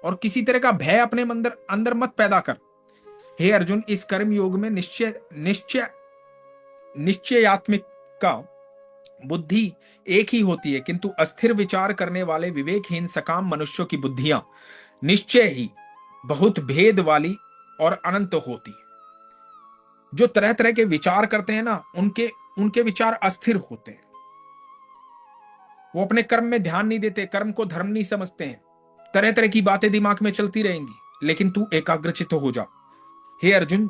और किसी तरह का भय अपने अंदर मत पैदा कर। हे अर्जुन, इस कर्म योग में निश्चयात्मिक का बुद्धि एक ही होती है, किंतु अस्थिर विचार करने वाले विवेकहीन सकाम मनुष्यों की बुद्धियां निश्चय ही बहुत भेद वाली और अनंत होती है। जो तरह तरह के विचार करते हैं ना, उनके विचार अस्थिर होते हैं। वो अपने कर्म में ध्यान नहीं देते, कर्म को धर्म नहीं समझते हैं, तरह तरह की बातें दिमाग में चलती रहेंगी। लेकिन तू एकाग्रचित्त हो जा। हे अर्जुन,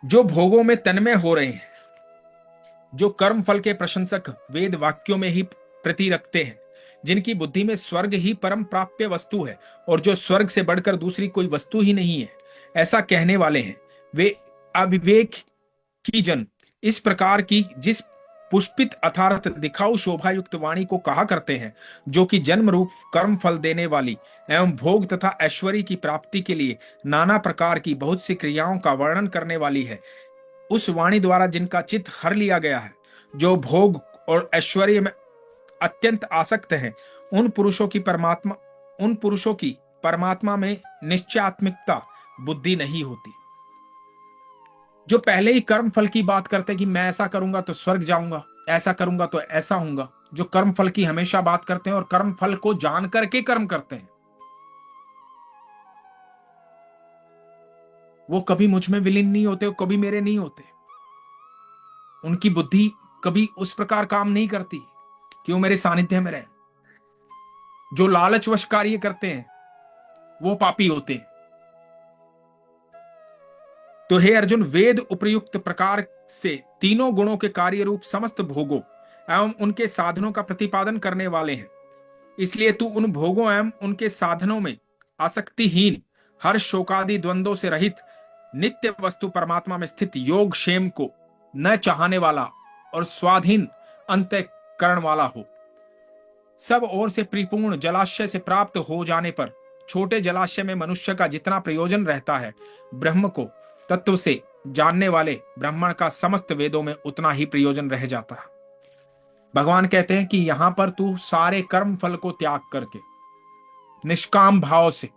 जो भोगों में तन्मय हो रहे हैं, जो कर्म फल के प्रशंसक वेद वाक्यों में ही प्रति रखते हैं, जिनकी बुद्धि में स्वर्ग ही परम प्राप्य वस्तु है और जो स्वर्ग से बढ़कर दूसरी कोई वस्तु ही नहीं है, ऐसा कहने वाले हैं, वे अविवेक की जन इस प्रकार की जिस पुष्पित अर्थात दिखाऊ शोभा युक्त वाणी को कहा करते हैं, जो कि जन्म रूप कर्म फल देने वाली एवं भोग तथा ऐश्वर्य की प्राप्ति के लिए नाना प्रकार की बहुत सी क्रियाओं का वर्णन करने वाली है। उस वाणी द्वारा जिनका चित्त हर लिया गया है, जो भोग और ऐश्वर्य में अत्यंत आसक्त हैं, उन पुरुषों की परमात्मा में निश्चयात्मिकता बुद्धि नहीं होती। जो पहले ही कर्म फल की बात करते हैं कि मैं ऐसा करूंगा तो स्वर्ग जाऊंगा, ऐसा करूंगा तो ऐसा होऊंगा, जो कर्म फल की हमेशा बात करते हैं और कर्म फल को जान करके कर्म करते हैं, वो कभी मुझ में विलीन नहीं होते, कभी मेरे नहीं होते। उनकी बुद्धि कभी उस प्रकार काम नहीं करती कि वो मेरे सानिध्य में रहे। जो लालचवश कार्य करते हैं वो पापी होते हैं। तो हे अर्जुन, वेद उपयुक्त प्रकार से तीनों गुणों के कार्य रूप समस्त भोगों एवं उनके साधनों का प्रतिपादन करने वाले हैं। इसलिए तू उन भोगों एवं उनके साधनों में आसक्तिहीन, हर शोकादि द्वंद्वों से रहित, नित्य वस्तु परमात्मा में स्थित योग क्षेम को न चाहने वाला और स्वाधीन अंतःकरण वाला हो। सब ओर से परिपूर्ण जलाशय से प्राप्त हो जाने पर छोटे जलाशय में मनुष्य का जितना प्रयोजन रहता है, ब्रह्म को तत्व से जानने वाले ब्राह्मण का समस्त वेदों में उतना ही प्रयोजन रह जाता है। भगवान कहते हैं कि यहां पर तू सारे कर्म फल को त्याग करके निष्काम भाव से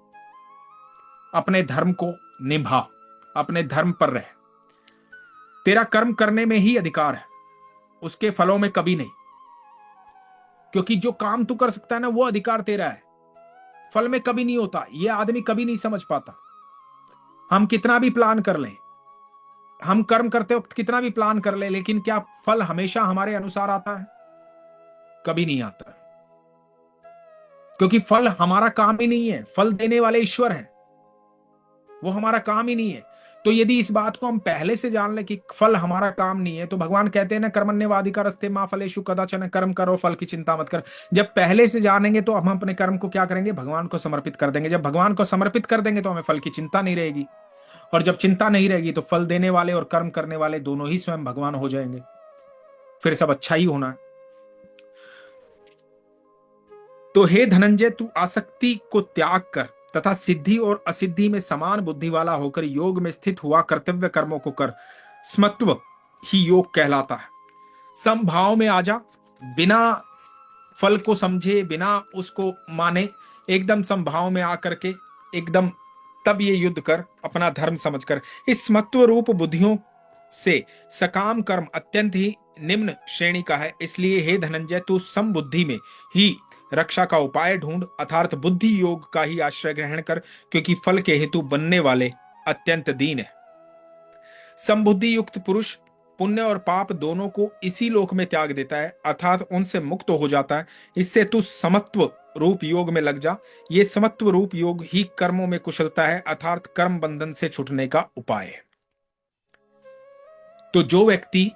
अपने धर्म को निभा, अपने धर्म पर रह। तेरा कर्म करने में ही अधिकार है, उसके फलों में कभी नहीं। क्योंकि जो काम तू कर सकता है ना, वो अधिकार तेरा है, फल में कभी नहीं होता। ये आदमी कभी नहीं समझ पाता। हम कितना भी प्लान कर लें, हम कर्म करते वक्त कितना भी प्लान कर लें, लेकिन क्या फल हमेशा हमारे अनुसार आता है? कभी नहीं आता। क्योंकि फल हमारा काम ही नहीं है, फल देने वाले ईश्वर हैं, वो हमारा काम ही नहीं है। तो यदि इस बात को हम पहले से जान लें कि फल हमारा काम नहीं है, तो भगवान कहते हैं ना, कर्मण्येवाधिकारस्ते मा फलेषु कदाचन, कर्म करो फल की चिंता मत कर। जब पहले से जानेंगे तो हम अपने कर्म को क्या करेंगे? भगवान को समर्पित कर देंगे। जब भगवान को समर्पित कर देंगे तो हमें फल की चिंता नहीं रहेगी, और जब चिंता नहीं रहेगी तो फल देने वाले और कर्म करने वाले दोनों ही स्वयं भगवान हो जाएंगे। फिर सब अच्छा ही होना है। तो हे धनंजय, तू आसक्ति को त्याग कर तथा सिद्धि और असिद्धि में समान बुद्धि वाला होकर योग में स्थित हुआ कर्तव्य कर्मों को कर। स्मत्व ही योग कहलाता है। समभाव में आ जा, बिना फल को समझे, बिना उसको माने, एकदम समभाव में आकर के एकदम तब ये युद्ध कर, अपना धर्म समझकर। इस स्मत्व रूप बुद्धियों से सकाम कर्म अत्यंत ही निम्न श्रेणी का है। इसलिए हे धनंजय, तू समबुद्धि में ही रक्षा का उपाय ढूंढ, अर्थात बुद्धि योग का ही आश्रय ग्रहण कर, क्योंकि फल के हेतु बनने वाले अत्यंत दीन है। समबुद्धि युक्त पुरुष पुण्य और पाप दोनों को इसी लोक में त्याग देता है, अर्थात उनसे मुक्त हो जाता है। इससे तू समत्व रूप योग में लग जा। ये समत्व रूप योग ही कर्मों में कुशलता है, अर्थात कर्म बंधन से छूटने का उपाय है। तो जो व्यक्ति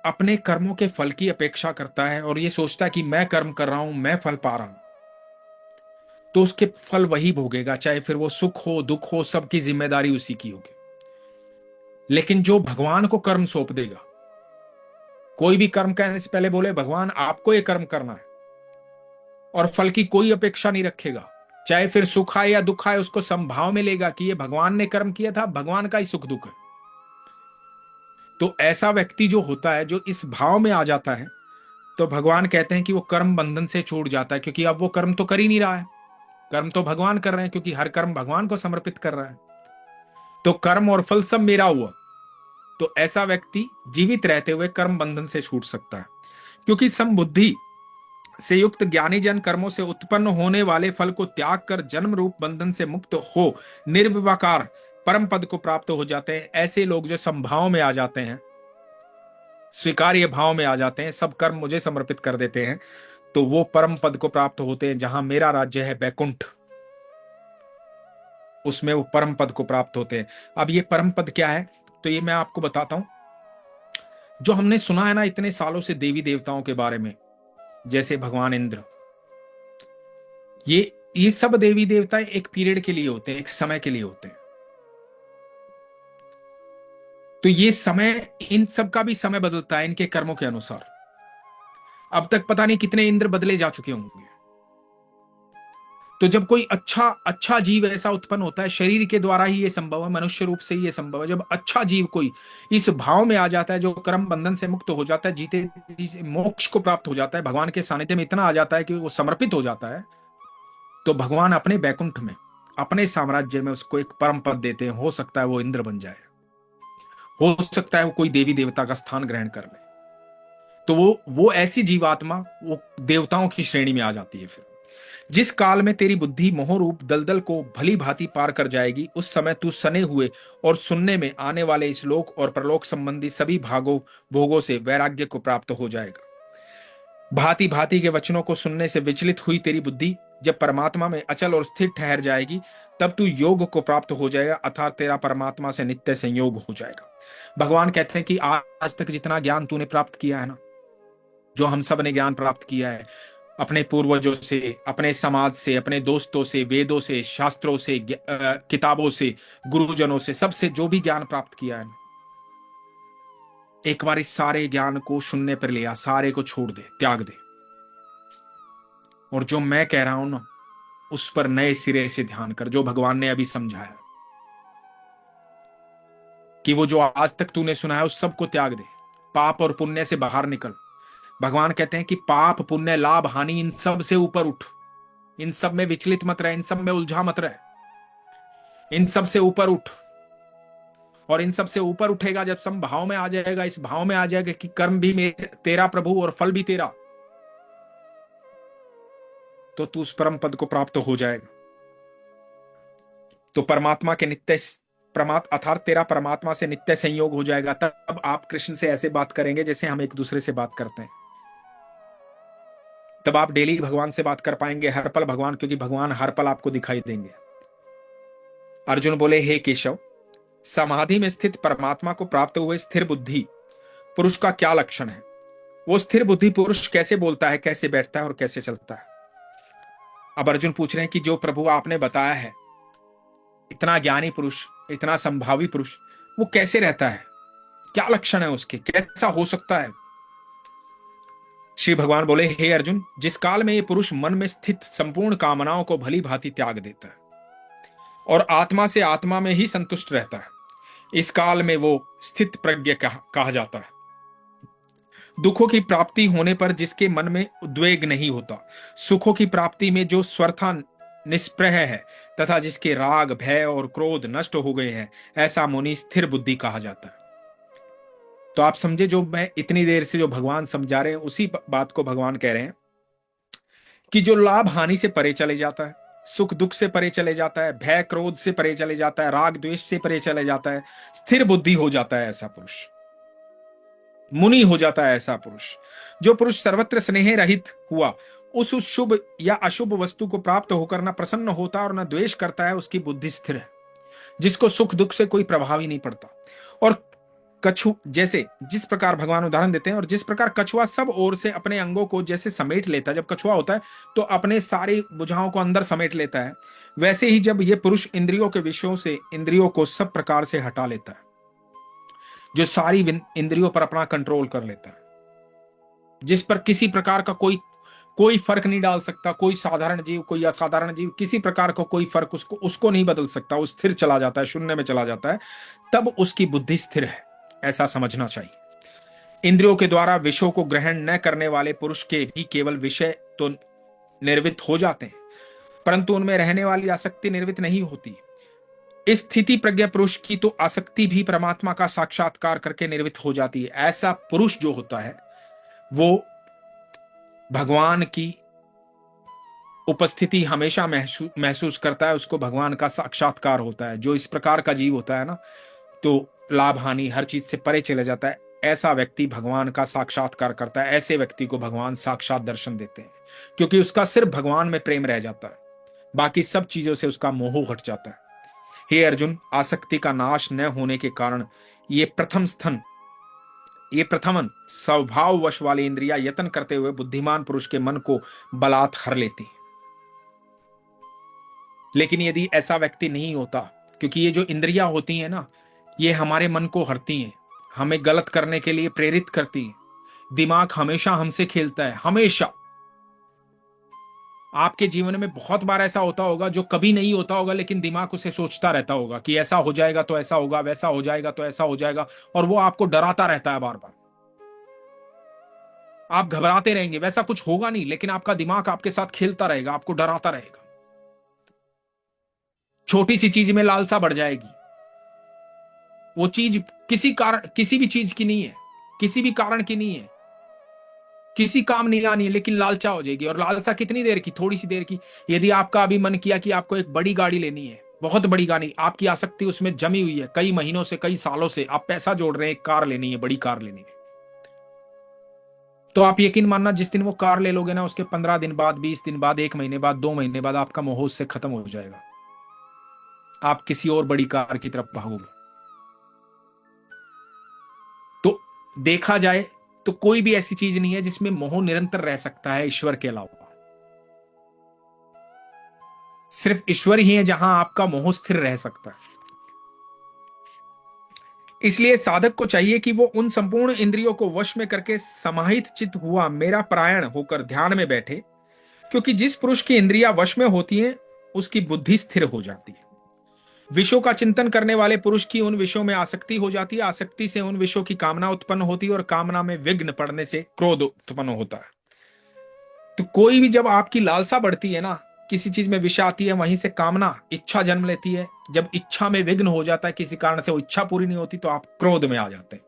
अपने कर्मों के फल की अपेक्षा करता है और ये सोचता है कि मैं कर्म कर रहा हूं, मैं फल पा रहा हूं, तो उसके फल वही भोगेगा, चाहे फिर वो सुख हो दुख हो, सबकी जिम्मेदारी उसी की होगी। लेकिन जो भगवान को कर्म सौंप देगा, कोई भी कर्म करने से पहले बोले भगवान आपको ये कर्म करना है, और फल की कोई अपेक्षा नहीं रखेगा, चाहे फिर सुख आए या दुख आए, उसको समभाव में लेगा कि ये भगवान ने कर्म किया था, भगवान का ही सुख दुख है। तो ऐसा व्यक्ति जो होता है, जो इस भाव में आ जाता है, तो भगवान कहते हैं कि वो कर्म बंधन से छूट जाता है, क्योंकि अब वो कर्म तो कर ही नहीं रहा है, कर्म तो भगवान कर रहे हैं, क्योंकि हर कर्म भगवान को समर्पित कर रहा है। तो कर्म और फल सब मेरा हुआ। तो ऐसा व्यक्ति जीवित रहते हुए कर्म बंधन से छूट सकता है, क्योंकि समबुद्धि से युक्त ज्ञानी जन कर्मों से उत्पन्न होने वाले फल को त्याग कर जन्म रूप बंधन से मुक्त हो निर्विकार परम पद को प्राप्त हो जाते हैं। ऐसे लोग जो समभाव में आ जाते हैं, स्वीकार्य भाव में आ जाते हैं, सब कर्म मुझे समर्पित कर देते हैं, तो वो परम पद को प्राप्त होते हैं, जहां मेरा राज्य है बैकुंठ, उसमें वो परम पद को प्राप्त होते हैं। अब ये परम पद क्या है, तो ये मैं आपको बताता हूं। जो हमने सुना है ना इतने सालों से देवी देवताओं के बारे में, जैसे भगवान इंद्र, ये सब देवी देवता एक पीरियड के लिए होते हैं, एक समय के लिए होते हैं। तो ये समय, इन सब का भी समय बदलता है इनके कर्मों के अनुसार। अब तक पता नहीं कितने इंद्र बदले जा चुके होंगे। तो जब कोई अच्छा अच्छा जीव ऐसा उत्पन्न होता है, शरीर के द्वारा ही ये संभव है, मनुष्य रूप से ही ये संभव है, जब अच्छा जीव कोई इस भाव में आ जाता है, जो कर्म बंधन से मुक्त हो जाता है, जीते जी मोक्ष को प्राप्त हो जाता है, भगवान के सानिध्य में इतना आ जाता है कि वो समर्पित हो जाता है, तो भगवान अपने बैकुंठ में, अपने साम्राज्य में उसको एक परम पद देते हैं। हो सकता है वो इंद्र बन जाए, हो सकता है वो कोई देवी देवता का स्थान ग्रहण कर ले। तो वो ऐसी जीवात्मा वो देवताओं की श्रेणी में आ जाती है। फिर जिस काल में तेरी बुद्धि मोह रूप दलदल को भली भांति पार कर जाएगी, उस समय तू सने हुए और सुनने में आने वाले इस लोक और परलोक संबंधी सभी भागों भोगों से वैराग्य को प्राप्त हो जाएगा। भांति भांति के वचनों को सुनने से विचलित हुई तेरी बुद्धि जब परमात्मा में अचल और स्थिर ठहर जाएगी, तब तू योग को प्राप्त हो जाएगा, अर्थात तेरा परमात्मा से नित्य संयोग हो जाएगा। भगवान कहते हैं कि आज तक जितना ज्ञान तूने प्राप्त किया है ना, जो हम सब ने ज्ञान प्राप्त किया है अपने पूर्वजों से, अपने समाज से, अपने दोस्तों से, वेदों से, शास्त्रों से, किताबों से, गुरुजनों से, सबसे जो भी ज्ञान प्राप्त किया है, एक बार इस सारे ज्ञान को शून्य पर लिया, सारे को छोड़ दे, त्याग दे, और जो मैं कह रहा हूं ना उस पर नए सिरे से ध्यान कर, जो भगवान ने अभी समझाया कि वो जो आज तक तूने सुना है उस सब को त्याग दे, पाप और पुण्य से बाहर निकल। भगवान कहते हैं कि पाप पुण्य लाभ हानि इन सब से ऊपर उठ, इन सब में विचलित मत रहे, इन सब में उलझा मत रहे, इन सब से ऊपर उठ। और इन सब से ऊपर उठेगा जब सम भाव में आ जाएगा, इस भाव में आ जाएगा कि कर्म भी तेरा प्रभु और फल भी तेरा, तो तू उस परम पद को प्राप्त हो जाएगा। तो परमात्मा के नित्य अर्थात तेरा परमात्मा से नित्य संयोग हो जाएगा। तब आप कृष्ण से ऐसे बात करेंगे जैसे हम एक दूसरे से बात करते हैं। तब आप डेली भगवान से बात कर पाएंगे, हर पल भगवान, क्योंकि भगवान हर पल आपको दिखाई देंगे। अर्जुन बोले, हे केशव, समाधि में स्थित परमात्मा को प्राप्त हुए स्थिर बुद्धि पुरुष का क्या लक्षण है? वो स्थिर बुद्धि पुरुष कैसे बोलता है, कैसे बैठता है और कैसे चलता है? अब अर्जुन पूछ रहे हैं कि जो प्रभु आपने बताया है, इतना ज्ञानी पुरुष, इतना संभावी पुरुष, वो कैसे रहता है, क्या लक्षण है उसके, कैसा हो सकता है? श्री भगवान बोले, हे अर्जुन, जिस काल में ये पुरुष मन में स्थित संपूर्ण कामनाओं को भली भांति त्याग देता है और आत्मा से आत्मा में ही संतुष्ट रहता है, इस काल में वो स्थित प्रज्ञ कहा जाता है। दुखों की प्राप्ति होने पर जिसके मन में उद्वेग नहीं होता, सुखों की प्राप्ति में जो स्वर्था निष्प्रह है, तथा जिसके राग भय और क्रोध नष्ट हो गए हैं, ऐसा मुनि स्थिर बुद्धि कहा जाता है। तो आप समझे, जो मैं इतनी देर से जो भगवान समझा रहे हैं उसी बात को भगवान कह रहे हैं कि जो लाभ हानि से परे चले जाता है, सुख दुख से परे चले जाता है, भय क्रोध से परे चले जाता है, राग द्वेष से परे चले जाता है, स्थिर बुद्धि हो जाता है, ऐसा पुरुष मुनि हो जाता है। ऐसा पुरुष, जो पुरुष सर्वत्र स्नेह रहित हुआ, उस शुभ या अशुभ वस्तु को प्राप्त होकर न प्रसन्न होता और न द्वेष करता है, उसकी बुद्धि स्थिर है, जिसको सुख दुख से कोई प्रभाव ही नहीं पड़ता। और कछु, जैसे जिस प्रकार भगवान उदाहरण देते हैं, और जिस प्रकार कछुआ सब ओर से अपने अंगों को जैसे समेट लेता है, जब कछुआ होता है तो अपने सारी भुजाओं को अंदर समेट लेता है, वैसे ही जब ये पुरुष इंद्रियों के विषयों से इंद्रियों को सब प्रकार से हटा लेता है, जो सारी इंद्रियों पर अपना कंट्रोल कर लेता है, जिस पर किसी प्रकार का कोई फर्क नहीं डाल सकता, कोई साधारण जीव, कोई असाधारण जीव, किसी प्रकार का कोई फर्क उसको नहीं बदल सकता, वो स्थिर चला जाता है, शून्य में चला जाता है, तब उसकी बुद्धि स्थिर है, ऐसा समझना चाहिए। इंद्रियों के द्वारा विषयों को ग्रहण न करने वाले पुरुष के भी केवल विषय तो निर्वित हो जाते हैं, परंतु उनमें रहने वाली आसक्ति निर्वित नहीं होती। इस स्थिति प्रज्ञा पुरुष की तो आसक्ति भी परमात्मा का साक्षात्कार करके निर्वित हो जाती है। ऐसा पुरुष जो होता है वो भगवान की उपस्थिति हमेशा महसूस करता है, उसको भगवान का साक्षात्कार होता है। जो इस प्रकार का जीव होता है ना, तो लाभ हानि हर चीज से परे चले जाता है, ऐसा व्यक्ति भगवान का साक्षात्कार करता है। ऐसे व्यक्ति को भगवान साक्षात दर्शन देते हैं, क्योंकि उसका सिर्फ भगवान में प्रेम रह जाता है, बाकी सब चीजों से उसका मोह हट जाता है। हे अर्जुन, आसक्ति का नाश न होने के कारण ये प्रथमन स्वभाववश वाली इंद्रिया यत्न करते हुए बुद्धिमान पुरुष के मन को बलात् हर लेती। लेकिन यदि ऐसा व्यक्ति नहीं होता, क्योंकि ये जो इंद्रियां होती हैं ना, ये हमारे मन को हरती हैं, हमें गलत करने के लिए प्रेरित करती हैं। दिमाग हमेशा हमसे खेलता है, हमेशा। आपके जीवन में बहुत बार ऐसा होता होगा जो कभी नहीं होता होगा, लेकिन दिमाग उसे सोचता रहता होगा कि ऐसा हो जाएगा तो ऐसा होगा, वैसा हो जाएगा तो ऐसा हो जाएगा, और वो आपको डराता रहता है बार बार। आप घबराते रहेंगे, वैसा कुछ होगा नहीं, लेकिन आपका दिमाग आपके साथ खेलता रहेगा, आपको डराता रहेगा। छोटी सी चीज में लालसा बढ़ जाएगी। वो चीज किसी कारण, किसी भी चीज की नहीं है, किसी भी कारण की नहीं है, किसी काम नहीं आनी है, लेकिन लालचा हो जाएगी। और लालसा कितनी देर की? थोड़ी सी देर की। यदि आपका अभी मन किया कि आपको एक बड़ी गाड़ी लेनी है, बहुत बड़ी गाड़ी, आपकी आसक्ति उसमें जमी हुई है, कई महीनों से, कई सालों से आप पैसा जोड़ रहे हैं, एक कार लेनी है, बड़ी कार लेनी है, तो आप यकीन मानना, जिस दिन वो कार ले लोगे ना, उसके 15 दिन बाद, 20 दिन बाद, 1 महीने बाद, 2 महीने बाद आपका मोह उससे खत्म हो जाएगा। आप किसी और बड़ी कार की तरफ भागोगे। तो देखा जाए तो कोई भी ऐसी चीज नहीं है जिसमें मोह निरंतर रह सकता है ईश्वर के अलावा। सिर्फ ईश्वर ही है जहां आपका मोह स्थिर रह सकता है। इसलिए साधक को चाहिए कि वो उन संपूर्ण इंद्रियों को वश में करके समाहित चित्त हुआ मेरा परायण होकर ध्यान में बैठे, क्योंकि जिस पुरुष की इंद्रियां वश में होती हैं उसकी बुद्धि स्थिर हो जाती है। विषयों का चिंतन करने वाले पुरुष की उन विषयों में आसक्ति हो जाती है, आसक्ति से उन विषयों की कामना उत्पन्न होती है, और कामना में विघ्न पड़ने से क्रोध उत्पन्न होता है। तो कोई भी, जब आपकी लालसा बढ़ती है ना, किसी चीज में विषय आती है, वहीं से कामना, इच्छा जन्म लेती है। जब इच्छा में विघ्न हो जाता है, किसी कारण से वो इच्छा पूरी नहीं होती, तो आप क्रोध में आ जाते हैं।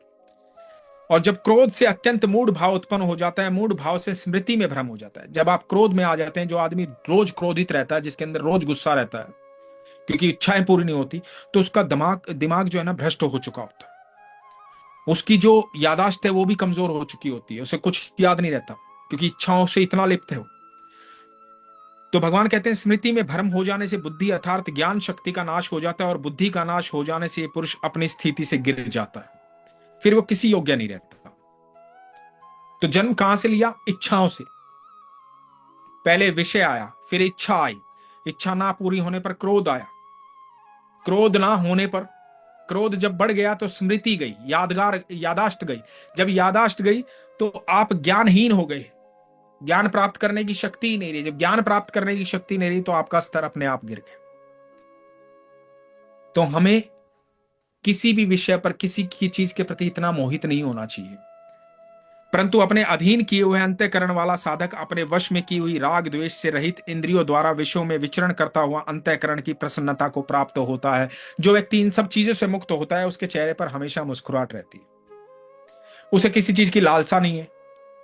और जब क्रोध से अत्यंत मूढ़ भाव उत्पन्न हो जाता है, मूढ़ भाव से स्मृति में भ्रम हो जाता है। जब आप क्रोध में आ जाते हैं, जो आदमी रोज क्रोधित रहता है, जिसके अंदर रोज गुस्सा रहता है, क्योंकि इच्छाएं पूरी नहीं होती, तो उसका दिमाग दिमाग जो है ना, भ्रष्ट हो चुका होता है। उसकी जो यादाश्त है वो भी कमजोर हो चुकी होती है, उसे कुछ याद नहीं रहता, क्योंकि इच्छाओं से इतना लिप्त है वो। तो भगवान कहते हैं, स्मृति में भ्रम हो जाने से बुद्धि अर्थात ज्ञान शक्ति का नाश हो जाता है, और बुद्धि का नाश हो जाने से पुरुष अपनी स्थिति से गिर जाता है, फिर वो किसी योग्य नहीं रहता। तो जन्म कहां से लिया? इच्छाओं से। पहले विषय आया, फिर इच्छा आई, इच्छा ना पूरी होने पर क्रोध आया, क्रोध ना होने पर, क्रोध जब बढ़ गया तो स्मृति गई, यादाश्त गई। जब यादाश्त गई तो आप ज्ञानहीन हो गए, ज्ञान प्राप्त करने की शक्ति ही नहीं रही। जब ज्ञान प्राप्त करने की शक्ति नहीं रही, तो आपका स्तर अपने आप गिर गया। तो हमें किसी भी विषय पर, किसी की चीज के प्रति इतना मोहित नहीं होना चाहिए, परंतु अपने अधीन किए हुए अंतःकरण वाला साधक अपने वश में की हुई राग द्वेष से रहित इंद्रियों द्वारा विषयों में विचरण करता हुआ अंतःकरण की प्रसन्नता को प्राप्त होता है। जो व्यक्ति इन सब चीजों से मुक्त होता है, उसके चेहरे पर हमेशा मुस्कुराहट रहती है। उसे किसी चीज की लालसा नहीं है,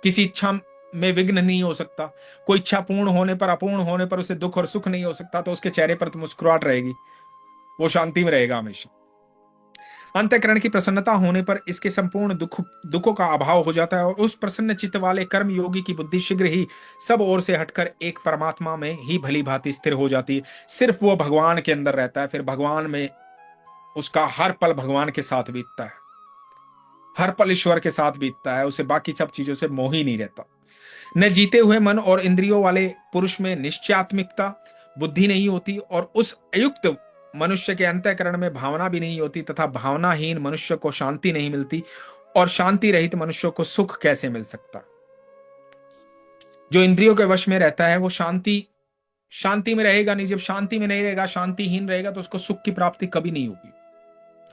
किसी इच्छा में विघ्न नहीं हो सकता। कोई इच्छा पूर्ण होने पर, अपूर्ण होने पर उसे दुख और सुख नहीं हो सकता, तो उसके चेहरे पर तो मुस्कुराहट रहेगी, वो शांति में रहेगा हमेशा। अंतःकरण की प्रसन्नता होने पर इसके संपूर्ण दुखों का अभाव हो जाता है, और उस प्रसन्न चित्त वाले कर्म योगी की बुद्धि शीघ्र ही सब ओर से हटकर एक परमात्मा में ही भली भांति स्थिर हो जाती है। सिर्फ वो भगवान के अंदर रहता है, फिर भगवान में उसका हर पल भगवान के साथ बीतता है, हर पल ईश्वर के साथ बीतता है, उसे बाकी सब चीजों से मोह ही नहीं रहता। न जीते हुए मन और इंद्रियों वाले पुरुष में निश्चयात्मिकता बुद्धि नहीं होती, और उस अयुक्त मनुष्य के अंतःकरण में भावना भी नहीं होती, तथा भावनाहीन मनुष्य को शांति नहीं मिलती, और शांति रहित मनुष्य को सुख कैसे मिल सकता? जो इंद्रियों के वश में रहता है वो शांति में रहेगा नहीं। जब शांति में नहीं रहेगा, शांतिहीन रहेगा, तो उसको सुख की प्राप्ति कभी नहीं होगी।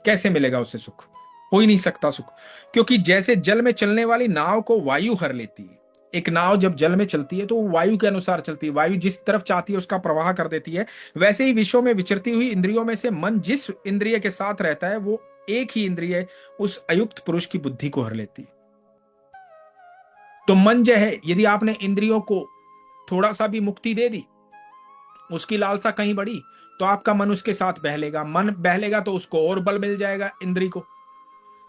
कैसे मिलेगा उसे सुख? हो ही नहीं सकता सुख, क्योंकि जैसे जल में चलने वाली नाव को वायु हर लेती है, एक नाव जब जल में चलती है तो वो वायु के अनुसार चलती है, वायु जिस तरफ चाहती है उसका प्रवाह कर देती है। वैसे ही विषयों में विचरती हुई इंद्रियों में से मन जिस इंद्रिय के साथ रहता है, वो एक ही इंद्रिय उस अयुक्त पुरुष की बुद्धि को हर लेती है। तो मन जो है, यदि आपने इंद्रियों को थोड़ा सा भी मुक्ति दे दी, उसकी लालसा कहीं बढ़ी, तो आपका मन उसके साथ बहलेगा। मन बहलेगा तो उसको और बल मिल जाएगा, इंद्री को,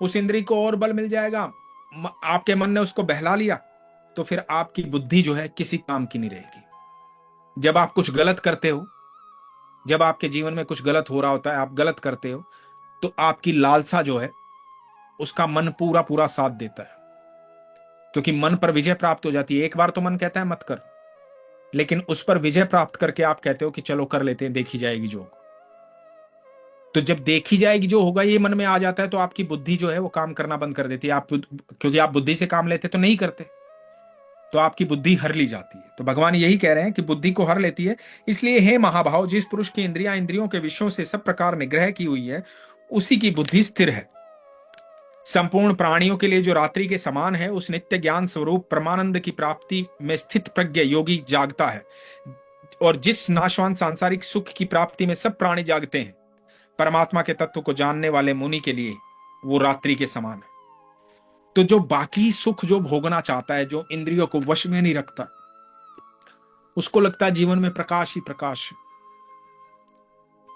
उस इंद्री को और बल मिल जाएगा। आपके मन ने उसको बहला लिया, तो फिर आपकी बुद्धि जो है किसी काम की नहीं रहेगी। जब आप कुछ गलत करते हो, जब आपके जीवन में कुछ गलत हो रहा होता है, आप गलत करते हो, तो आपकी लालसा जो है उसका मन पूरा पूरा साथ देता है, क्योंकि मन पर विजय प्राप्त हो जाती है। एक बार तो मन कहता है मत कर, लेकिन उस पर विजय प्राप्त करके आप कहते हो कि चलो कर लेते हैं, देखी जाएगी जो। तो जब देखी जाएगी जो होगा ये मन में आ जाता है, तो आपकी बुद्धि जो है वो काम करना बंद कर देती है। आप, क्योंकि आप बुद्धि से काम लेते तो नहीं करते, तो आपकी बुद्धि हर ली जाती है। तो भगवान यही कह रहे हैं कि बुद्धि को हर लेती है। इसलिए हे महाभाव, जिस पुरुष की इंद्रियां इंद्रियों के विषयों से सब प्रकार निग्रह की हुई है, उसी की बुद्धि स्थिर है। संपूर्ण प्राणियों के लिए जो रात्रि के समान है, उस नित्य ज्ञान स्वरूप परमानंद की प्राप्ति में स्थित प्रज्ञ योगी जागता है। और जिस नाशवान सांसारिक सुख की प्राप्ति में सब प्राणी जागते हैं, परमात्मा के तत्व को जानने वाले मुनि के लिए वो रात्रि के समान है। तो जो बाकी सुख जो भोगना चाहता है, जो इंद्रियों को वश में नहीं रखता, उसको लगता है जीवन में प्रकाश ही प्रकाश है,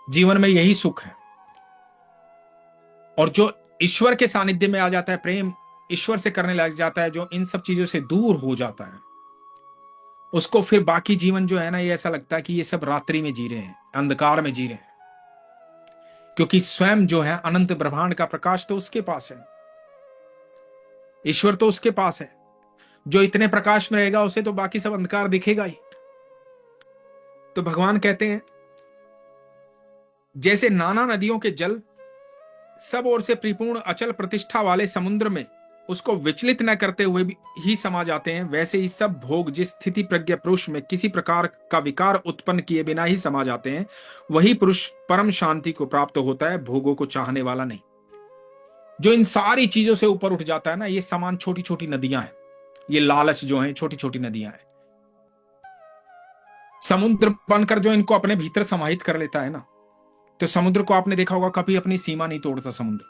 जीवन में यही सुख है। और जो ईश्वर के सानिध्य में आ जाता है, प्रेम ईश्वर से करने लग जाता है, जो इन सब चीजों से दूर हो जाता है, उसको फिर बाकी जीवन जो है ना, ये ऐसा लगता है कि ये सब रात्रि में जी रहे हैं, अंधकार में जी रहे हैं। क्योंकि स्वयं जो है अनंत ब्रह्मांड का प्रकाश तो उसके पास है, ईश्वर तो उसके पास है। जो इतने प्रकाश में रहेगा उसे तो बाकी सब अंधकार दिखेगा ही। तो भगवान कहते हैं, जैसे नाना नदियों के जल सब ओर से परिपूर्ण अचल प्रतिष्ठा वाले समुद्र में उसको विचलित न करते हुए भी ही समा जाते हैं, वैसे ही सब भोग जिस स्थिति प्रज्ञ पुरुष में किसी प्रकार का विकार उत्पन्न किए बिना ही समा जाते हैं, वही पुरुष परम शांति को प्राप्त होता है, भोगों को चाहने वाला नहीं। जो इन सारी चीजों से ऊपर उठ जाता है ना, ये समान छोटी छोटी नदियां हैं, ये लालच जो है छोटी छोटी नदियां हैं। समुद्र बनकर जो इनको अपने भीतर समाहित कर लेता है ना, तो समुद्र को आपने देखा होगा, कभी अपनी सीमा नहीं तोड़ता समुद्र।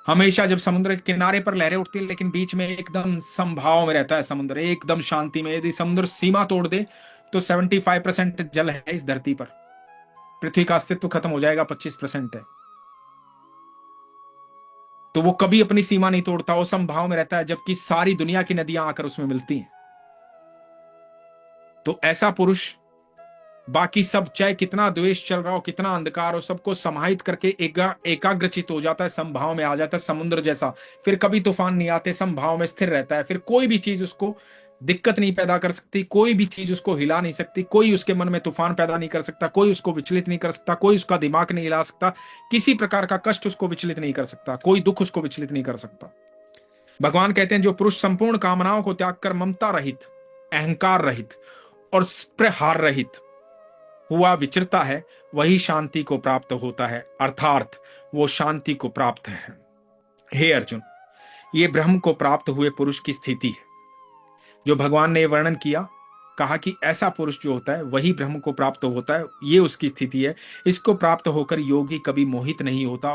हमेशा जब समुद्र के किनारे पर लहरें उठती है, लेकिन बीच में एकदम समभाव में रहता है समुद्र, एकदम शांति में। यदि समुद्र सीमा तोड़ दे तो 75% जल है इस धरती पर, पृथ्वी का अस्तित्व खत्म हो जाएगा, 25% है। तो वो कभी अपनी सीमा नहीं तोड़ता, वो समभाव में रहता है, जबकि सारी दुनिया की नदियां आकर उसमें मिलती हैं। तो ऐसा पुरुष बाकी सब, चाहे कितना द्वेष चल रहा हो, कितना अंधकार हो, सबको समाहित करके एकाग्रचित हो जाता है, समभाव में आ जाता है समुद्र जैसा। फिर कभी तूफान नहीं आते, समभाव में स्थिर रहता है। फिर कोई भी चीज उसको दिक्कत नहीं पैदा कर सकती, कोई भी चीज उसको हिला नहीं सकती, कोई उसके मन में तूफान पैदा नहीं कर सकता, कोई उसको विचलित नहीं कर सकता, कोई उसका दिमाग नहीं हिला सकता, किसी प्रकार का कष्ट उसको विचलित नहीं कर सकता, कोई दुख उसको विचलित नहीं कर सकता। भगवान कहते हैं, जो पुरुष संपूर्ण कामनाओं को त्याग कर ममता रहित, अहंकार रहित और स्पृहार रहित हुआ विचरता है, वही शांति को प्राप्त होता है, अर्थात वो शांति को प्राप्त है। हे अर्जुन, ये ब्रह्म को प्राप्त हुए पुरुष की स्थिति है। जो भगवान ने वर्णन किया, कहा कि ऐसा पुरुष जो होता है वही ब्रह्म को प्राप्त होता है, ये उसकी स्थिति है। इसको प्राप्त होकर योगी कभी मोहित नहीं होता,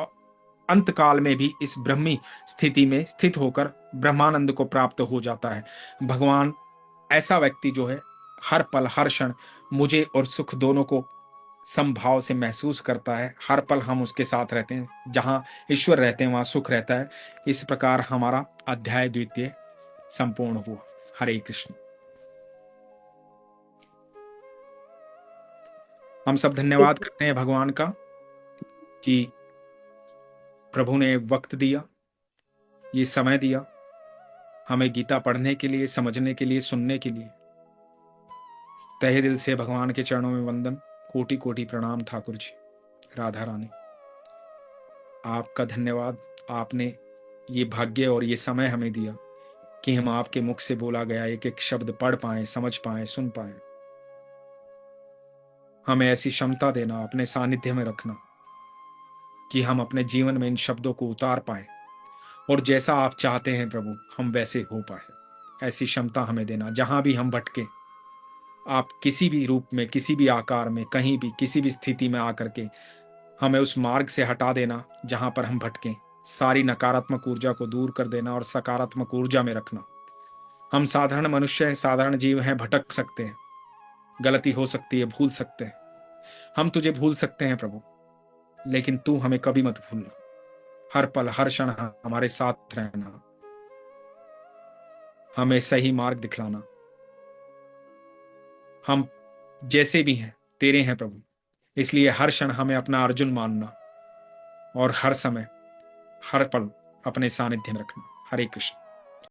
अंत काल में भी इस ब्रह्मी स्थिति में स्थित होकर ब्रह्मानंद को प्राप्त हो जाता है। भगवान, ऐसा व्यक्ति जो है हर पल हर क्षण मुझे और सुख दोनों को समभाव से महसूस करता है, हर पल हम उसके साथ रहते हैं, जहां ईश्वर रहते हैं वहां सुख रहता है। इस प्रकार हमारा अध्याय 2 संपूर्ण हुआ। हरे कृष्ण। हम सब धन्यवाद करते हैं भगवान का कि प्रभु ने वक्त दिया, ये समय दिया हमें गीता पढ़ने के लिए, समझने के लिए, सुनने के लिए। तहे दिल से भगवान के चरणों में वंदन, कोटि कोटि प्रणाम ठाकुर जी, राधा रानी। आपका धन्यवाद, आपने ये भाग्य और ये समय हमें दिया कि हम आपके मुख से बोला गया एक एक शब्द पढ़ पाए, समझ पाए, सुन पाए। हमें ऐसी क्षमता देना, अपने सानिध्य में रखना कि हम अपने जीवन में इन शब्दों को उतार पाए और जैसा आप चाहते हैं प्रभु हम वैसे हो पाए। ऐसी क्षमता हमें देना, जहां भी हम भटके आप किसी भी रूप में, किसी भी आकार में, कहीं भी, किसी भी स्थिति में आकर के हमें उस मार्ग से हटा देना जहां पर हम भटके। सारी नकारात्मक ऊर्जा को दूर कर देना और सकारात्मक ऊर्जा में रखना। हम साधारण मनुष्य हैं, साधारण जीव हैं, भटक सकते हैं, गलती हो सकती है, भूल सकते हैं। हम तुझे भूल सकते हैं प्रभु, लेकिन तू हमें कभी मत भूलना। हर पल हर क्षण हमारे साथ रहना, हमें सही मार्ग दिखलाना। हम जैसे भी हैं तेरे हैं प्रभु, इसलिए हर क्षण हमें अपना अर्जुन मानना और हर समय हर पल अपने सानिध्य में रखना। हरे कृष्ण।